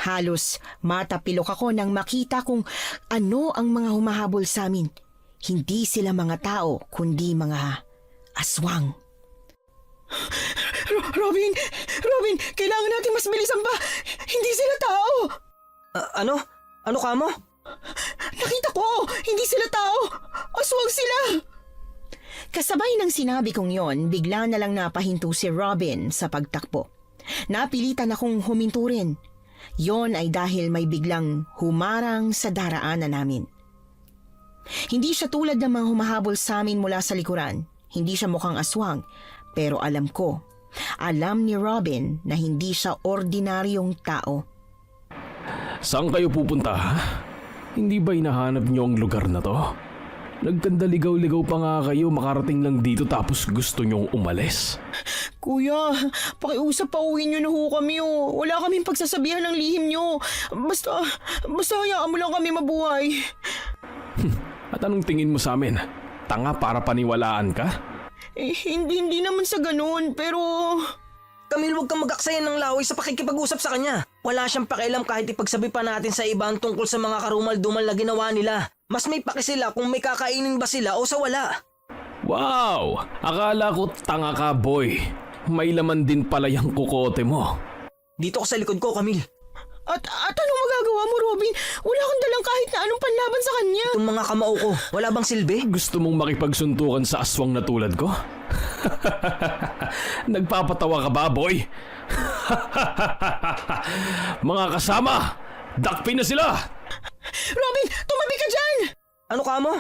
S1: Halos matapilok ako nang makita kung ano ang mga humahabol sa amin. Hindi sila mga tao, kundi mga aswang. Robin! Robin! Kailangan natin mas bilisan pa! Hindi sila tao!
S2: Ano? Ano ka mo?
S1: Nakita ko! Hindi sila tao! Aswang sila! Kasabay ng sinabi kong yon, bigla na lang napahinto si Robin sa pagtakbo. Napilitan akong huminto rin. Yon ay dahil may biglang humarang sa daraanan namin. Hindi siya tulad ng mga humahabol sa amin mula sa likuran. Hindi siya mukhang aswang, pero alam ni Robin na hindi siya ordinaryong tao.
S4: Saan kayo pupunta? Hindi ba hinahanap niyo ang lugar na to? Nagkandaligaw-ligaw pa nga kayo, makarating lang dito tapos gusto niyong umalis.
S1: Kuya, pakiusap pa uwi niyo na ho kami oh. Wala kaming pagsasabihan ng lihim niyo. Basta hayaan mo lang kami mabuhay.
S4: At anong tingin mo sa amin? Tanga para paniwalaan ka?
S1: Hindi naman sa ganun, pero...
S2: Camille, huwag kang mag-aksayan ng laway sa pakikipag-usap sa kanya. Wala siyang pakialam kahit ipagsabi pa natin sa iba ang tungkol sa mga karumal-dumal na ginawa nila. Mas may paki sila kung may kakainin ba sila o sa wala.
S4: Wow! Akala ko tanga ka, boy. May laman din pala yung kukote mo.
S2: Dito ko sa likod ko, Camille.
S1: At anong magagawa mo, Robin? Wala kang dalang kahit na anong panlaban sa kanya.
S2: Itong mga kamao ko, wala bang silbi?
S4: Gusto mong makipagsuntukan sa aswang na tulad ko? Nagpapatawa ka ba, boy? Mga kasama, dakpin na sila!
S1: Robin, tumabi ka dyan!
S2: Ano ka mo?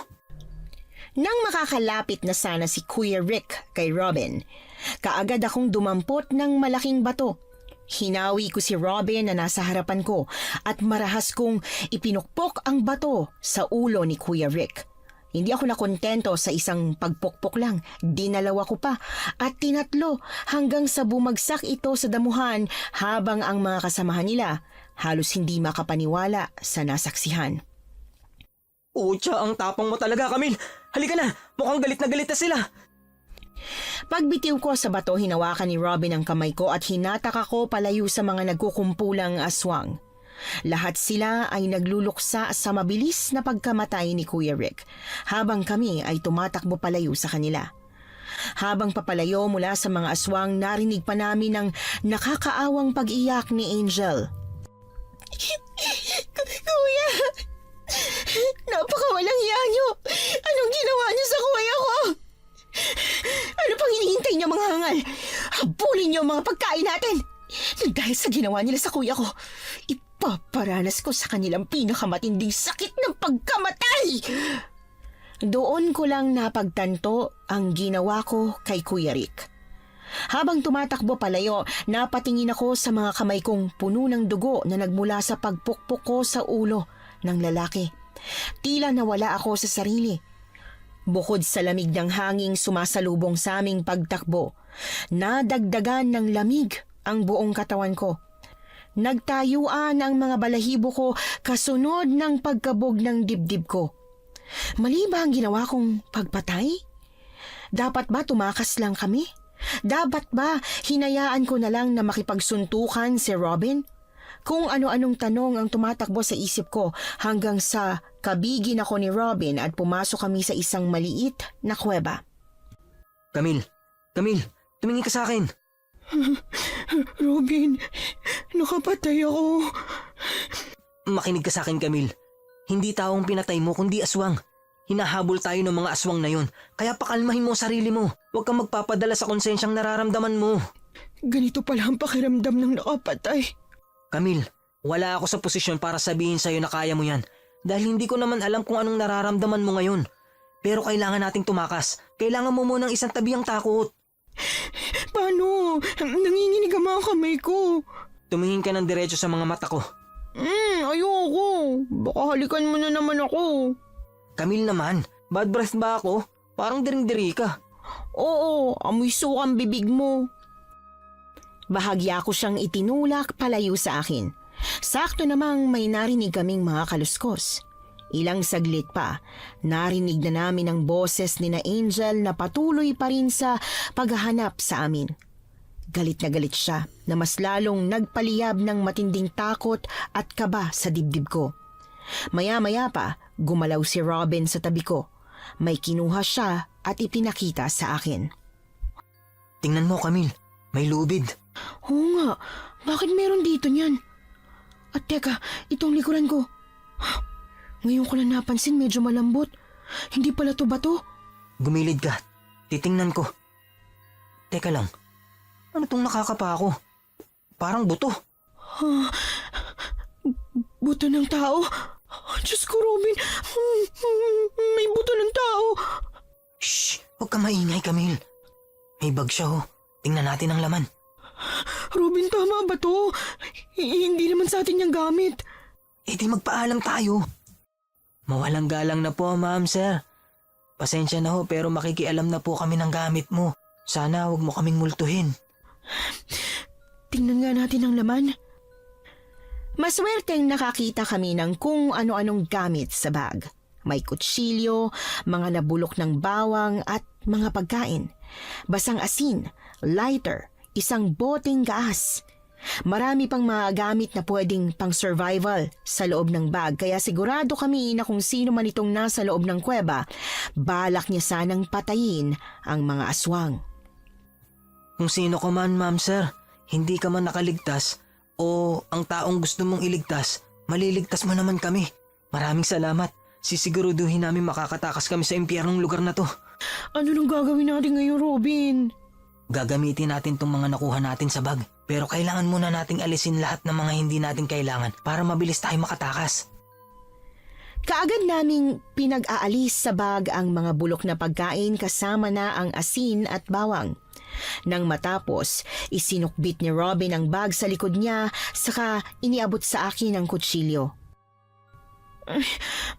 S1: Nang makakalapit na sana si Kuya Rick kay Robin, kaagad akong dumampot ng malaking bato. Hinawi ko si Robin na nasa harapan ko at marahas kong ipinukpok ang bato sa ulo ni Kuya Rick. Hindi ako nakontento sa isang pagpukpok lang. Dinalawa ko pa at tinatlo hanggang sa bumagsak ito sa damuhan habang ang mga kasamahan nila halos hindi makapaniwala sa nasaksihan.
S2: Utya, ang tapang mo talaga, Camille. Halika na, mukhang galit na sila.
S1: Pagbitiw ko sa bato, hinawakan ni Robin ang kamay ko at hinatak ako palayo sa mga nagkukumpulang aswang. Lahat sila ay nagluluksa sa mabilis na pagkamatay ni Kuya Rick, habang kami ay tumatakbo palayo sa kanila. Habang papalayo mula sa mga aswang, narinig pa namin ang nakakaawang pag-iyak ni Angel. Kuya! Napakawalang hiya niyo! Anong ginawa niyo sa kuya ko? Ano pang hinihintay niyo mga hangal? Habulin niyo ang mga pagkain natin! Dahil sa ginawa nila sa kuya ko, ipaparanas ko sa kanilang pinakamatinding sakit ng pagkamatay! Doon ko lang napagtanto ang ginawa ko kay Kuya Rick. Habang tumatakbo palayo, napatingin ako sa mga kamay kong puno ng dugo na nagmula sa pagpukpok ko sa ulo ng lalaki. Tila nawala ako sa sarili. Bukod sa lamig ng hanging sumasalubong sa aming pagtakbo, nadagdagan ng lamig ang buong katawan ko. Nagtayuan ang mga balahibo ko kasunod ng pagkabog ng dibdib ko. Mali ba ang ginawa kong pagpatay? Dapat ba tumakas lang kami? Dapat ba hinayaan ko na lang na makipagsuntukan si Robin? Kung ano-anong tanong ang tumatakbo sa isip ko hanggang sa kabigin ako ni Robin at pumasok kami sa isang maliit na kuweba.
S2: Camille, tumingin ka sa akin.
S1: Robin, nakapatay ako.
S2: Makinig ka sa akin, Camille. Hindi taong pinatay mo kundi aswang. Hinahabol tayo ng mga aswang na yon. Kaya pakalmahin mo ang sarili mo. Huwag kang magpapadala sa konsensyang nararamdaman mo.
S1: Ganito pala ang pakiramdam ng nakapatay.
S2: Camille, wala ako sa posisyon para sabihin sa'yo na kaya mo yan. Dahil hindi ko naman alam kung anong nararamdaman mo ngayon. Pero kailangan nating tumakas. Kailangan mo munang isang tabi ang takot.
S1: Paano? Nanginginig ang mga kamay ko.
S2: Tumingin ka ng diretso sa mga mata ko.
S1: Ayoko. Baka halikan mo na naman ako.
S2: Camille naman, bad breath ba ako? Parang diring-diri ka.
S1: Oo, amoy sukang bibig mo. Bahagya ko siyang itinulak palayo sa akin. Sakto namang may narinig kaming mga kaluskos. Ilang saglit pa, narinig na namin ang boses ni na Angel na patuloy pa rin sa paghahanap sa amin. Galit na galit siya na mas lalong nagpaliyab ng matinding takot at kaba sa dibdib ko. Maya-maya pa, gumalaw si Robin sa tabi ko. May kinuha siya at ipinakita sa akin.
S2: Tingnan mo, Camille. May lubid.
S1: Oo nga, bakit meron dito niyan? At teka, itong likuran ko. Ngayon ko lang napansin medyo malambot. Hindi pala to bato.
S2: Gumilid ka. Titingnan ko. Teka lang. Ano tong nakakapa ako? Parang buto.
S1: Buto ng tao? Diyos ko, Robin. May buto ng tao.
S2: Shh! Huwag ka maingay, Camille. May bag siya, oh. Tingnan natin ang laman.
S1: Robin, tama ba to? Hindi naman sa atin yung gamit.
S2: Eh di magpaalam tayo. Mawalang galang na po, ma'am, sir. Pasensya na ho pero makikialam na po kami ng gamit mo. Sana huwag mo kaming multuhin.
S1: Tingnan nga natin ang laman. Maswerteng nakakita kami ng kung ano-anong gamit sa bag. May kutsilyo, mga nabulok ng bawang at mga pagkain. Basang asin, lighter, isang boteng gaas. Marami pang mga gamit na pwedeng pang-survival sa loob ng bag kaya sigurado kami na kung sino man itong nasa loob ng kuweba, balak niya sanang patayin ang mga aswang.
S2: Kung sino ka man, ma'am, sir, hindi ka man nakaligtas o ang taong gusto mong iligtas, maliligtas mo naman kami. Maraming salamat. Sisiguruduhin namin makakatakas kami sa impyernong lugar na to.
S1: Ano nang gagawin natin ngayon, Robin?
S2: Gagamitin natin tong mga nakuha natin sa bag. Pero kailangan muna nating alisin lahat ng mga hindi natin kailangan para mabilis tayo makatakas.
S1: Kaagad naming pinag-aalis sa bag ang mga bulok na pagkain kasama na ang asin at bawang. Nang matapos, isinukbit ni Robin ang bag sa likod niya saka iniabot sa akin ang kutsilyo.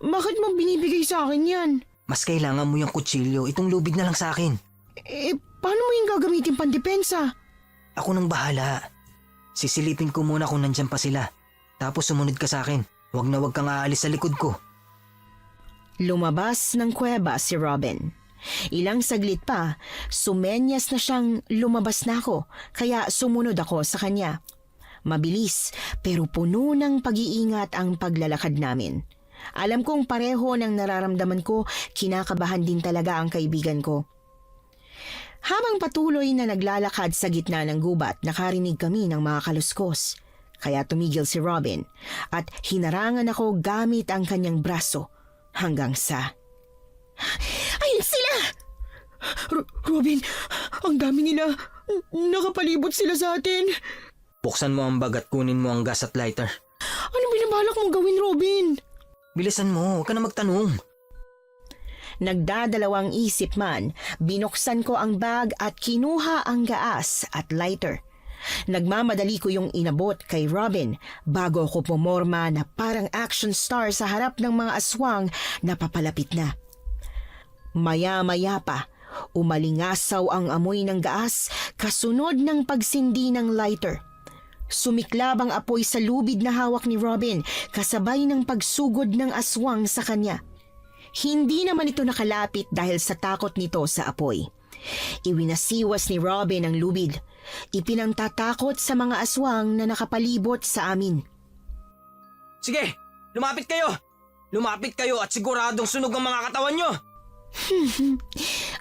S1: Bakit mo binibigay sa akin yan?
S2: Mas kailangan mo yung kutsilyo, itong lubid na lang sa akin.
S1: Paano mo yung gagamitin pandepensa?
S2: Ako nang bahala. Sisilipin ko muna kung nandyan pa sila. Tapos sumunod ka sa akin. Huwag na huwag kang aalis sa likod ko.
S1: Lumabas ng kuweba si Robin. Ilang saglit pa, sumenyas na siyang lumabas na ako, kaya sumunod ako sa kanya. Mabilis pero puno ng pag-iingat ang paglalakad namin. Alam kong pareho ng nararamdaman ko, kinakabahan din talaga ang kaibigan ko. Habang patuloy na naglalakad sa gitna ng gubat, nakarinig kami ng mga kaluskos. Kaya tumigil si Robin at hinarangan ako gamit ang kanyang braso hanggang sa... Ayun sila! Robin, ang dami nila. Nakapalibot sila sa atin.
S2: Buksan mo ang bag at kunin mo ang gas at lighter.
S1: Ano binabalak mong gawin, Robin?
S2: Bilisan mo, huwag ka na magtanong.
S1: Nagdadalawang isip man, binuksan ko ang bag at kinuha ang gaas at lighter. Nagmamadali ko yung inabot kay Robin bago ko pumorma na parang action star sa harap ng mga aswang na papalapit na. Maya-maya pa, umalingasaw ang amoy ng gaas kasunod ng pagsindi ng lighter. Sumiklab ang apoy sa lubid na hawak ni Robin kasabay ng pagsugod ng aswang sa kanya. Hindi naman ito nakalapit dahil sa takot nito sa apoy. Iwinasiwas ni Robin ang lubid. Ipinangtatakot sa mga aswang na nakapalibot sa amin.
S2: Sige, lumapit kayo! Lumapit kayo at siguradong sunog ang mga katawan nyo!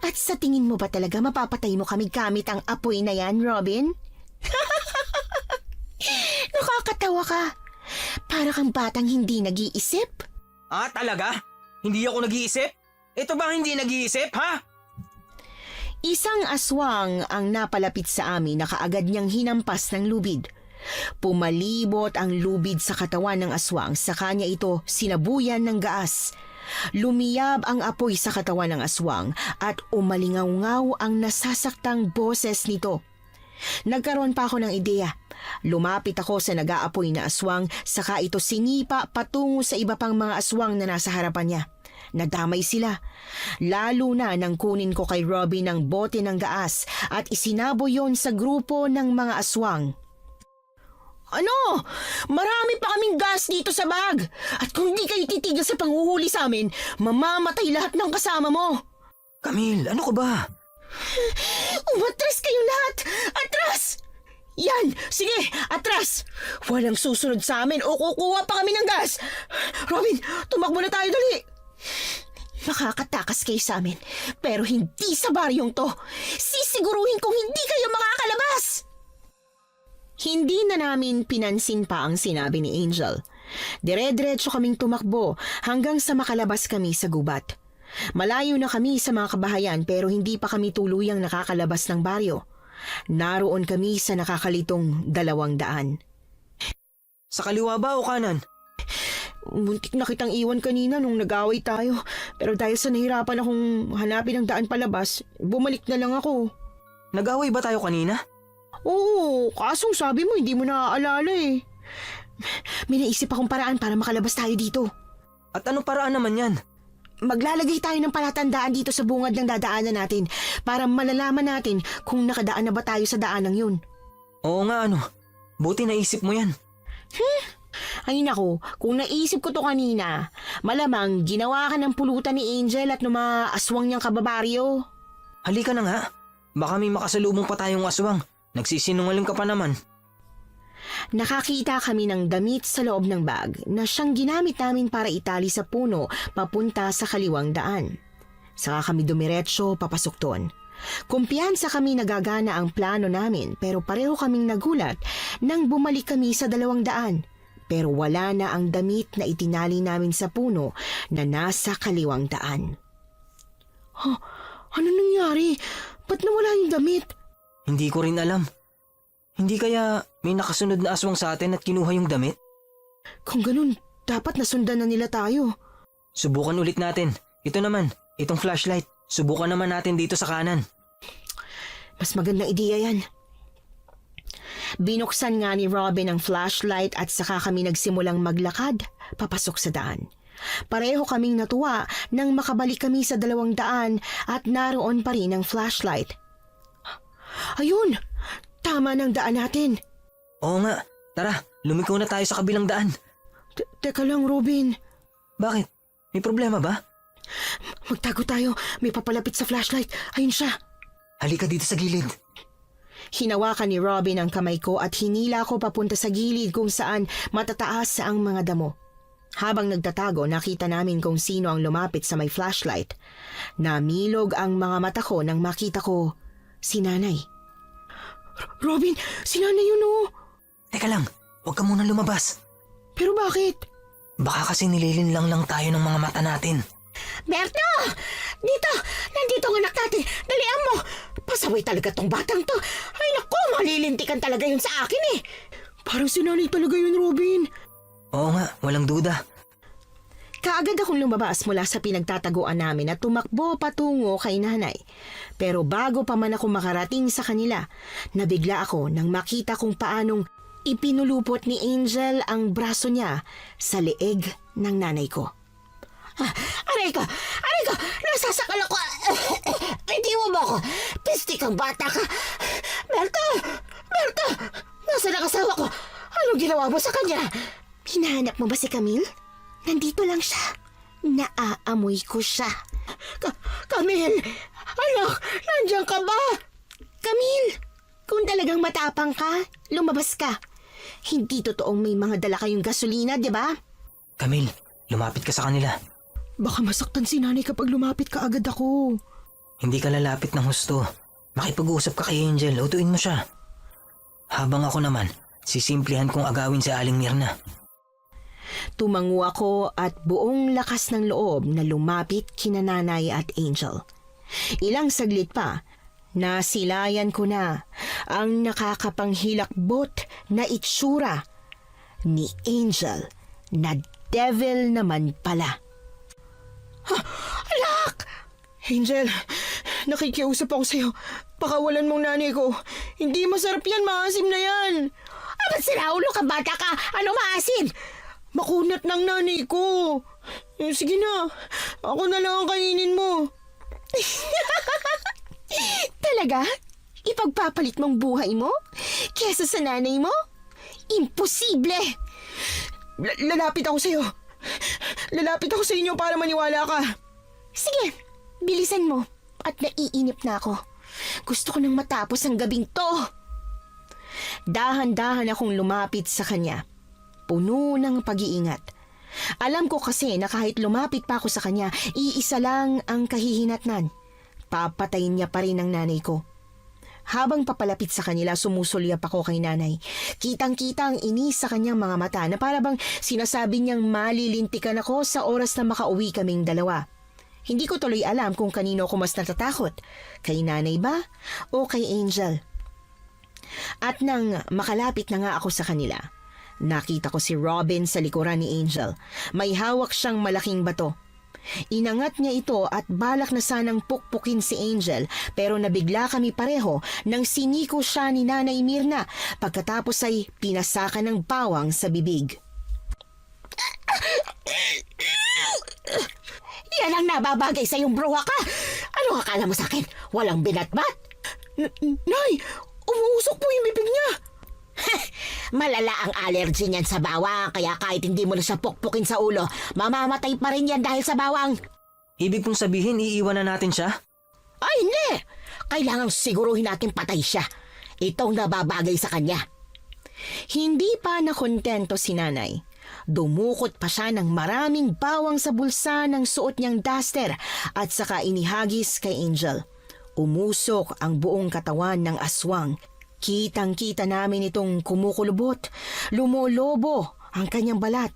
S1: At sa tingin mo ba talaga mapapatay mo kami gamit ang apoy na yan, Robin? Nakakatawa ka. Para kang batang hindi nag-iisip.
S2: Ah, talaga? Hindi ako nag-iisip? Ito ba hindi nag-iisip, ha?
S1: Isang aswang ang napalapit sa amin na kaagad niyang hinampas ng lubid. Pumalibot ang lubid sa katawan ng aswang, sa kanya ito sinabuyan ng gaas. Lumiyab ang apoy sa katawan ng aswang at umalingaw-ngaw ang nasasaktang boses nito. Nagkaroon pa ako ng ideya. Lumapit ako sa nag-aapoy na aswang, saka ito sinipa patungo sa iba pang mga aswang na nasa harapan niya. Nadamay sila. Lalo na nang kunin ko kay Robin ang bote ng gaas at isinabo yon sa grupo ng mga aswang. Ano? Marami pa kaming gas dito sa bag. At kung di kayo titigil sa panghuhuli sa amin, mamamatay lahat ng kasama mo.
S2: Camille, ano ka ba?
S1: Umatras kayong lahat! Atras! Yan! Sige, atras! Walang susunod sa amin o kukuha pa kami ng gas! Robin, tumakbo na tayo dali! Makakatakas kayo sa amin, pero hindi sa baryong to. Sisiguruhin kong hindi kayo makakalabas! Hindi na namin pinansin pa ang sinabi ni Angel. Dire-diretso kaming tumakbo hanggang sa makalabas kami sa gubat. Malayo na kami sa mga kabahayan pero hindi pa kami tuluyang nakakalabas ng baryo. Naroon kami sa nakakalitong 200.
S2: Sa kaliwa ba o kanan?
S1: Muntik na kitang iwan kanina nung nag-away tayo. Pero dahil sa nahirapan akong hanapin ang daan palabas, bumalik na lang ako.
S2: Nag-away ba tayo kanina?
S1: Oo, kasong sabi mo hindi mo naaalala eh. May naisip akong paraan para makalabas tayo dito.
S2: At anong paraan naman yan?
S1: Maglalagay tayo ng palatandaan dito sa bungad ng dadaanan natin para malalaman natin kung nakadaan na ba tayo sa daanang yun.
S2: Oo nga ano, buti naisip mo yan.
S1: Ay nako, kung naisip ko to kanina, malamang ginawa ka ng pulutan ni Angel at ng mga aswang niyang kababaryo.
S2: Halika na nga, baka may makasalubong pa tayong aswang. Nagsisinungaling ka pa naman.
S1: Nakakita kami ng damit sa loob ng bag na siyang ginamit namin para itali sa puno papunta sa kaliwang daan. Saka kami dumiretso papasok doon. Kumpiyansa kami nagagana ang plano namin pero pareho kaming nagulat nang bumalik kami sa 200. Pero wala na ang damit na itinali namin sa puno na nasa kaliwang daan. Ano nangyari? Ba't nawala yung damit?
S2: Hindi ko rin alam. Hindi kaya may nakasunod na aswang sa atin at kinuha yung damit?
S1: Kung ganun, dapat nasundan na nila tayo.
S2: Subukan ulit natin. Ito naman, itong flashlight. Subukan naman natin dito sa kanan.
S1: Mas magandang ideya yan. Binuksan nga ni Robin ang flashlight at saka kami nagsimulang maglakad papasok sa daan. Pareho kaming natuwa nang makabalik kami sa 200 at naroon pa rin ang flashlight. Ayun! Tama ng daan natin.
S2: Oo nga, tara, lumiko na tayo sa kabilang daan.
S1: Teka lang, Robin.
S2: Bakit? May problema ba?
S1: Magtago tayo. May papalapit sa flashlight. Ayun siya.
S2: Halika dito sa gilid.
S1: Hinawakan ni Robin ang kamay ko at hinila ko papunta sa gilid kung saan matataas ang mga damo. Habang nagtatago, nakita namin kung sino ang lumapit sa may flashlight. Namilog ang mga mata ko nang makita ko si Nanay. Robin, si Nanay yun oh.
S2: Teka lang, huwag ka muna lumabas.
S1: Pero bakit?
S2: Baka kasi nililin lang tayo ng mga mata natin.
S3: Berto! Dito! Nandito ang anak natin! Dalian mo! Pasaway talaga tong batang to! Ay naku, malilintikan talaga yun sa akin eh!
S1: Parang si Nanay talaga yun, Robin.
S2: Oo nga, walang duda.
S1: Kaagad akong lumabas mula sa pinagtataguan namin at tumakbo patungo kay Nanay. Pero bago pa man ako makarating sa kanila, nabigla ako nang makita kung paanong ipinulupot ni Angel ang braso niya sa leeg ng nanay ko.
S3: Aray ko! Nasasakal ako! Hindi mo ba ako? Pistik ang bata ka! Berto! Nasaan ang asawa ko? Anong ginawa mo sa kanya?
S1: Hinahanap mo ba si Camille? Nandito lang siya. Naaamoy ko siya.
S3: Camille! Anak! Nandiyan ka ba?
S1: Camille! Kung talagang matapang ka, lumabas ka. Hindi totoong may mga dala kayong gasolina, di ba?
S2: Camille, lumapit ka sa kanila.
S1: Baka masaktan si Nanay kapag lumapit ka agad ako.
S2: Hindi ka lalapit ng husto. Makipag-uusap ka kay Angel, utuin mo siya. Habang ako naman, Sisimplihan kong agawin si Aling Mirna.
S1: Tumango ako at buong lakas ng loob na lumapit kina Nanay at Angel. Ilang saglit pa, nasilayan ko na ang nakakapanghilakbot na itsura ni Angel na devil naman pala. Alak! Angel, nakikiusap ako sa'yo. Pakawalan mong nanay ko. Hindi masarap yan, maasim na yan.
S3: Ba't sinaulo ka, bata ka? Ano maasim?
S1: Makunat ng nanay ko. Sige na, ako na lang ang kainin mo. Talaga? Ipagpapalit mong buhay mo? Kesa sa nanay mo? Imposible! Lalapit ako sa'yo. Lalapit ako sa inyo para maniwala ka. Sige, bilisan mo. At naiinip na ako. Gusto ko nang matapos ang gabing to. Dahan-dahan akong lumapit sa kanya. Puno ng pag-iingat. Alam ko kasi na kahit lumapit pa ako sa kanya, iisa lang ang kahihinatnan. Papatayin niya pa rin ang nanay ko. Habang papalapit sa kanila, sumusulyap ako kay nanay. Kitang-kita ang inis sa kanyang mga mata na para bang sinasabi niyang malilintikan ako sa oras na makauwi kaming dalawa. Hindi ko tuloy alam kung kanino ako mas natatakot. Kay nanay ba o kay Angel? At nang makalapit na nga ako sa kanila, nakita ko si Robin sa likuran ni Angel. May hawak siyang malaking bato. Inangat niya ito at balak na sanang pukpukin si Angel, pero nabigla kami pareho nang siniko siya ni Nanay Mirna pagkatapos ay pinasakan ng bawang sa bibig.
S3: Yan ang nababagay sa iyong bruha ka. Ano akala mo sa akin? Walang binatbat?
S1: Nay, umuusok po yung bibig niya.
S3: Malala ang allergy niyan sa bawang, kaya kahit hindi mo na siya pukpukin sa ulo, mamamatay pa rin yan dahil sa bawang.
S2: Ibig pong sabihin, iiwan na natin siya?
S3: Ay, hindi! Kailangang siguruhin natin patay siya. Itong nababagay sa kanya.
S1: Hindi pa nakontento si nanay. Dumukot pa siya ng maraming bawang sa bulsa ng suot niyang duster at saka inihagis kay Angel. Umusok ang buong katawan ng aswang. Kitang-kita namin itong kumukulubot. Lumolobo ang kanyang balat.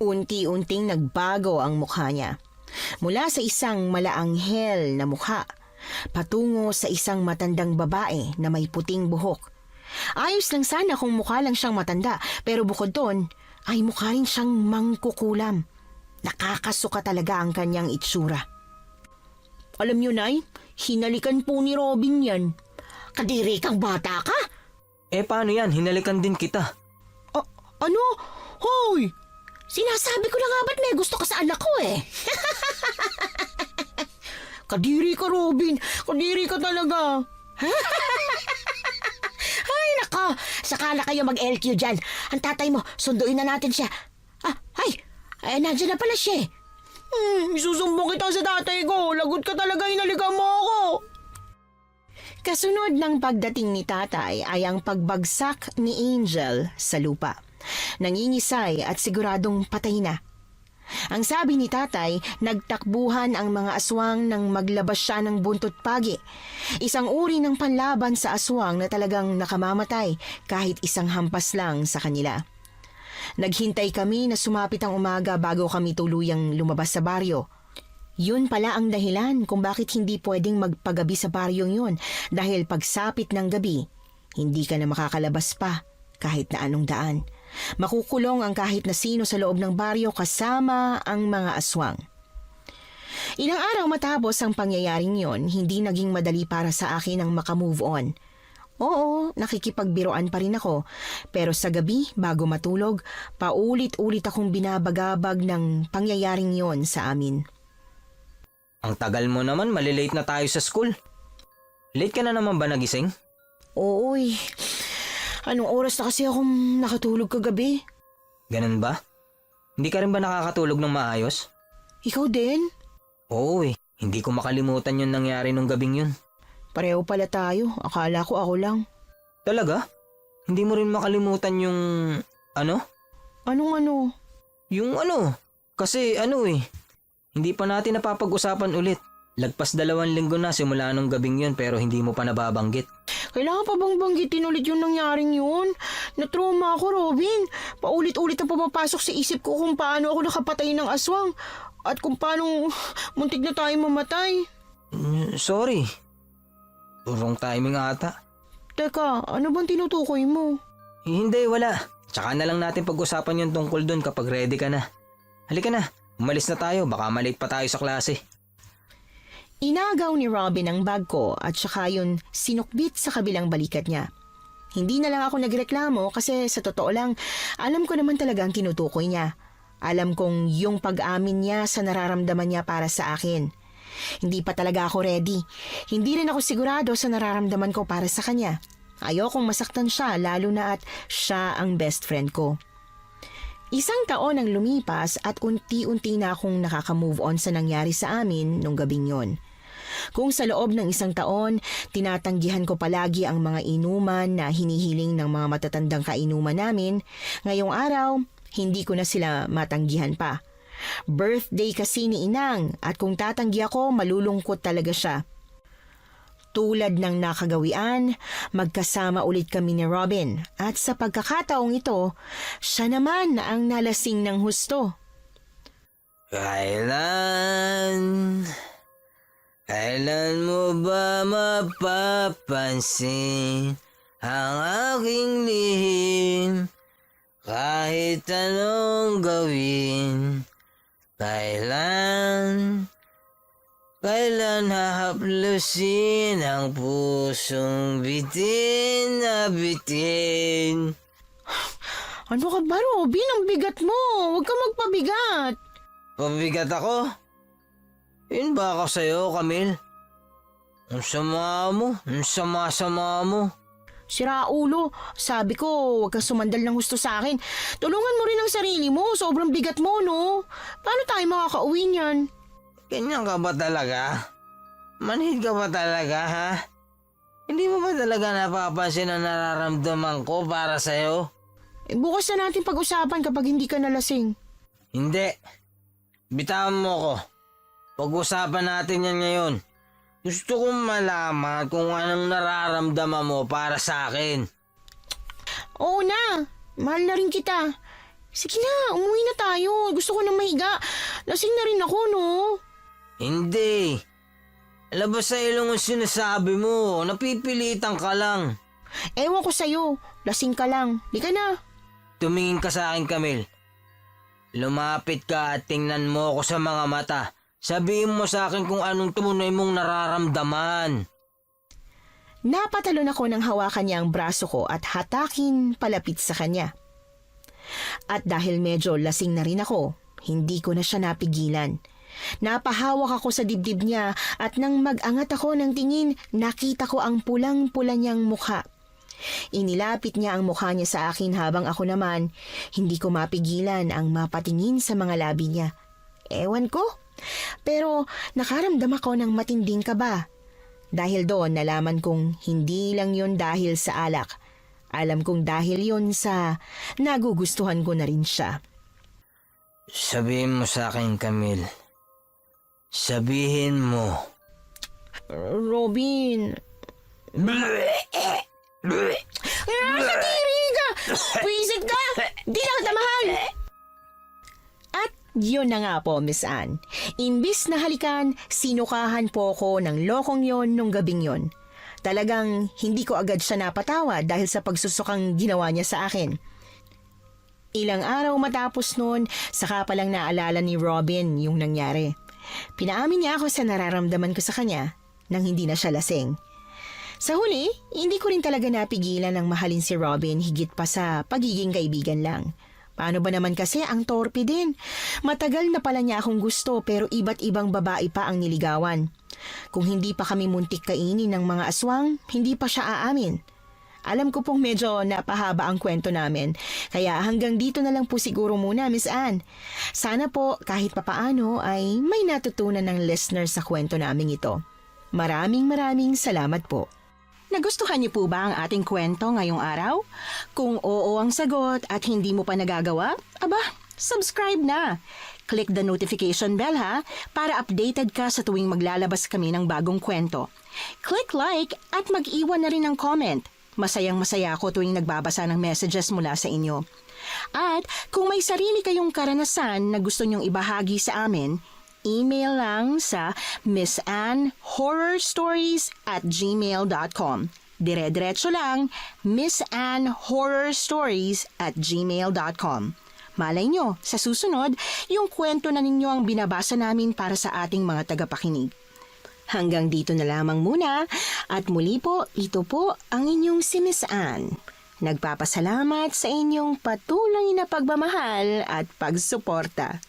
S1: Unti-unting nagbago ang mukha niya. Mula sa isang malaanghel na mukha, patungo sa isang matandang babae na may puting buhok. Ayos lang sana kung mukha lang siyang matanda, pero bukod doon ay mukha rin siyang mangkukulam. Nakakasuka talaga ang kanyang itsura. Alam niyo, Nay, hinalikan po ni Robin yan.
S3: Kadiri kang bata ka?
S2: Paano yan? Hinalikan din kita.
S1: Ano? Hoy!
S3: Sinasabi ko na nga ba't may gusto ka sa anak ko eh.
S1: Kadiri ka, Robin. Kadiri ka talaga.
S3: Ay, nako. Saka na kayo mag-LQ dyan. Ang tatay mo, sunduin na natin siya. Nandiyan na pala siya eh.
S1: Isusumbong kita sa tatay ko. Lagot ka talaga, hinalikan mo ako. Kasunod ng pagdating ni tatay ay ang pagbagsak ni Angel sa lupa. Nangingisay at siguradong patay na. Ang sabi ni tatay, nagtakbuhan ang mga aswang nang maglabas siya ng buntot pagi. Isang uri ng panlaban sa aswang na talagang nakamamatay kahit isang hampas lang sa kanila. Naghintay kami na sumapit ang umaga bago kami tuluyang lumabas sa baryo. Yun pala ang dahilan kung bakit hindi pwedeng magpagabi sa baryong yun dahil pagsapit ng gabi, hindi ka na makakalabas pa kahit na anong daan. Makukulong ang kahit na sino sa loob ng baryo kasama ang mga aswang. Ilang araw matapos ang pangyayaring yon, hindi naging madali para sa akin ang makamove on. Oo, nakikipagbiroan pa rin ako, pero sa gabi bago matulog, paulit-ulit akong binabagabag ng pangyayaring yon sa amin.
S2: Ang tagal mo naman, malilate na tayo sa school. Late ka na naman ba nagising?
S1: Ooy, anong oras na kasi akong nakatulog kagabi?
S2: Ganun ba? Hindi ka rin ba nakakatulog ng maayos?
S1: Ikaw din?
S2: Oo hindi ko makalimutan yung nangyari nung gabing yun.
S1: Pareho pala tayo, akala ko ako lang.
S2: Talaga? Hindi mo rin makalimutan yung... ano?
S1: Anong ano?
S2: Yung ano? Kasi hindi pa natin napapag-usapan ulit. Lagpas 2 linggo na simula nung gabing yun pero hindi mo pa nababanggit.
S1: Kailangan pa bang banggitin ulit yung nangyaring yun? Na-trauma ako, Robin. Paulit-ulit ang pumapasok sa isip ko kung paano ako nakapatay ng aswang at kung paano muntik na tayo mamatay.
S2: Sorry. Wrong timing ata.
S1: Teka, ano bang tinutukoy mo?
S2: Hindi, wala. Tsaka na lang natin pag-usapan yung tungkol doon kapag ready ka na. Halika na, umalis na tayo. Baka malate pa tayo sa klase.
S1: Inagaw ni Robin ang bag ko at saka yun sinukbit sa kabilang balikat niya. Hindi na lang ako nagreklamo kasi sa totoo lang, alam ko naman talaga ang tinutukoy niya. Alam kong yung pag-amin niya sa nararamdaman niya para sa akin. Hindi pa talaga ako ready. Hindi rin ako sigurado sa nararamdaman ko para sa kanya. Ayokong masaktan siya lalo na at siya ang best friend ko. Isang taon ang lumipas at unti-unti na akong nakaka-move on sa nangyari sa amin nung gabing yon. Kung sa loob ng isang taon, tinatanggihan ko palagi ang mga inuman na hinihiling ng mga matatandang kainuman namin, ngayong araw, hindi ko na sila matanggihan pa. Birthday kasi ni Inang at kung tatanggi ako, malulungkot talaga siya. Tulad ng nakagawian, magkasama ulit kami ni Robin at sa pagkakataong ito, siya naman ang nalasing ng husto.
S2: Kailan mo ba mapapansin ang aking lihim? Kahit anong gawin, kailan hahaplusin ang pusong bitin na bitin?
S1: Ano ka ba, Robin? Ang bigat mo! Huwag ka magpabigat!
S2: Pabigat ako? Yun ba ako sa'yo, Camille? Ang sama mo, ang sama-sama mo.
S1: Sira ulo, sabi ko, huwag kang sumandal ng gusto sa akin. Tulungan mo rin ang sarili mo, sobrang bigat mo, no? Paano tayo makakauwi niyan?
S2: Ganyan ka ba talaga? Manhid ka ba talaga, ha? Hindi mo ba talaga napapansin ang nararamdaman ko para sa'yo?
S1: Bukas na natin pag-usapan kapag hindi ka nalasing.
S2: Hindi. Bitawan mo ko. Pag-usapan natin yan ngayon. Gusto kong malaman kung anong nararamdaman mo para sa akin.
S1: Oo na, mahal na rin kita. Sige na, umuwi na tayo. Gusto ko na mahiga. Lasing na rin ako, no?
S2: Hindi. Labas sa ilong ang sinasabi mo. Napipilitan ka lang.
S1: Ewan ko sa'yo, lasing ka lang. Di ka na.
S2: Tumingin ka sa akin, Camille. Lumapit ka at tingnan mo ako sa mga mata. Sabihin mo sa akin kung anong tunay mong nararamdaman.
S1: Napatalon ako nang hawakan niya ang braso ko at hatakin palapit sa kanya. At dahil medyo lasing na rin ako, hindi ko na siya napigilan. Napahawak ako sa dibdib niya at nang mag-angat ako ng tingin, nakita ko ang pulang-pula niyang mukha. Inilapit niya ang mukha niya sa akin habang ako naman, hindi ko mapigilan ang mapatingin sa mga labi niya. Ewan ko, pero nakaramdam ako ng matinding kaba. Dahil doon nalaman kong hindi lang yun dahil sa alak. Alam kong dahil yun sa nagugustuhan ko na rin siya.
S2: Sabihin mo sa akin, Camille. Sabihin mo.
S1: Robin. Kadiri ka! Pwisit ka! Di na kita mahal! At yun na nga po, Miss Anne. Imbis na halikan, sinukahan po ko ng lokong yon nung gabing yon. Talagang hindi ko agad siya napatawa dahil sa pagsusukang ginawa niya sa akin. Ilang araw matapos noon, saka palang naalala ni Robin yung nangyari. Pinaamin niya ako sa nararamdaman ko sa kanya nang hindi na siya lasing. Sa huli, hindi ko rin talaga napigilan ang mahalin si Robin higit pa sa pagiging kaibigan lang. Paano ba naman kasi ang torpe din? Matagal na pala niya akong gusto pero iba't ibang babae pa ang niligawan. Kung hindi pa kami muntik kainin ng mga aswang, hindi pa siya aamin. Alam ko pong medyo napahaba ang kwento namin, kaya hanggang dito na lang po siguro muna, Miss Anne. Sana po kahit papaano ay may natutunan ng listener sa kwento naming ito. Maraming salamat po. Nagustuhan niyo po ba ang ating kwento ngayong araw? Kung oo ang sagot at hindi mo pa nagagawa, aba, subscribe na. Click the notification bell ha, para updated ka sa tuwing maglalabas kami ng bagong kwento. Click like at mag-iwan na rin ng comment. Masayang-masaya ako tuwing nagbabasa ng messages mula sa inyo. At kung may sarili kayong karanasan na gusto nyong ibahagi sa amin, email lang sa missanhorrorstories@gmail.com. Dire-diretso lang, missanhorrorstories@gmail.com. Malay nyo, sa susunod, yung kwento na ninyo ang binabasa namin para sa ating mga tagapakinig. Hanggang dito na lamang muna, at muli po, ito po ang inyong si Miss Anne. Nagpapasalamat sa inyong patuloy na pagmamahal at pagsuporta.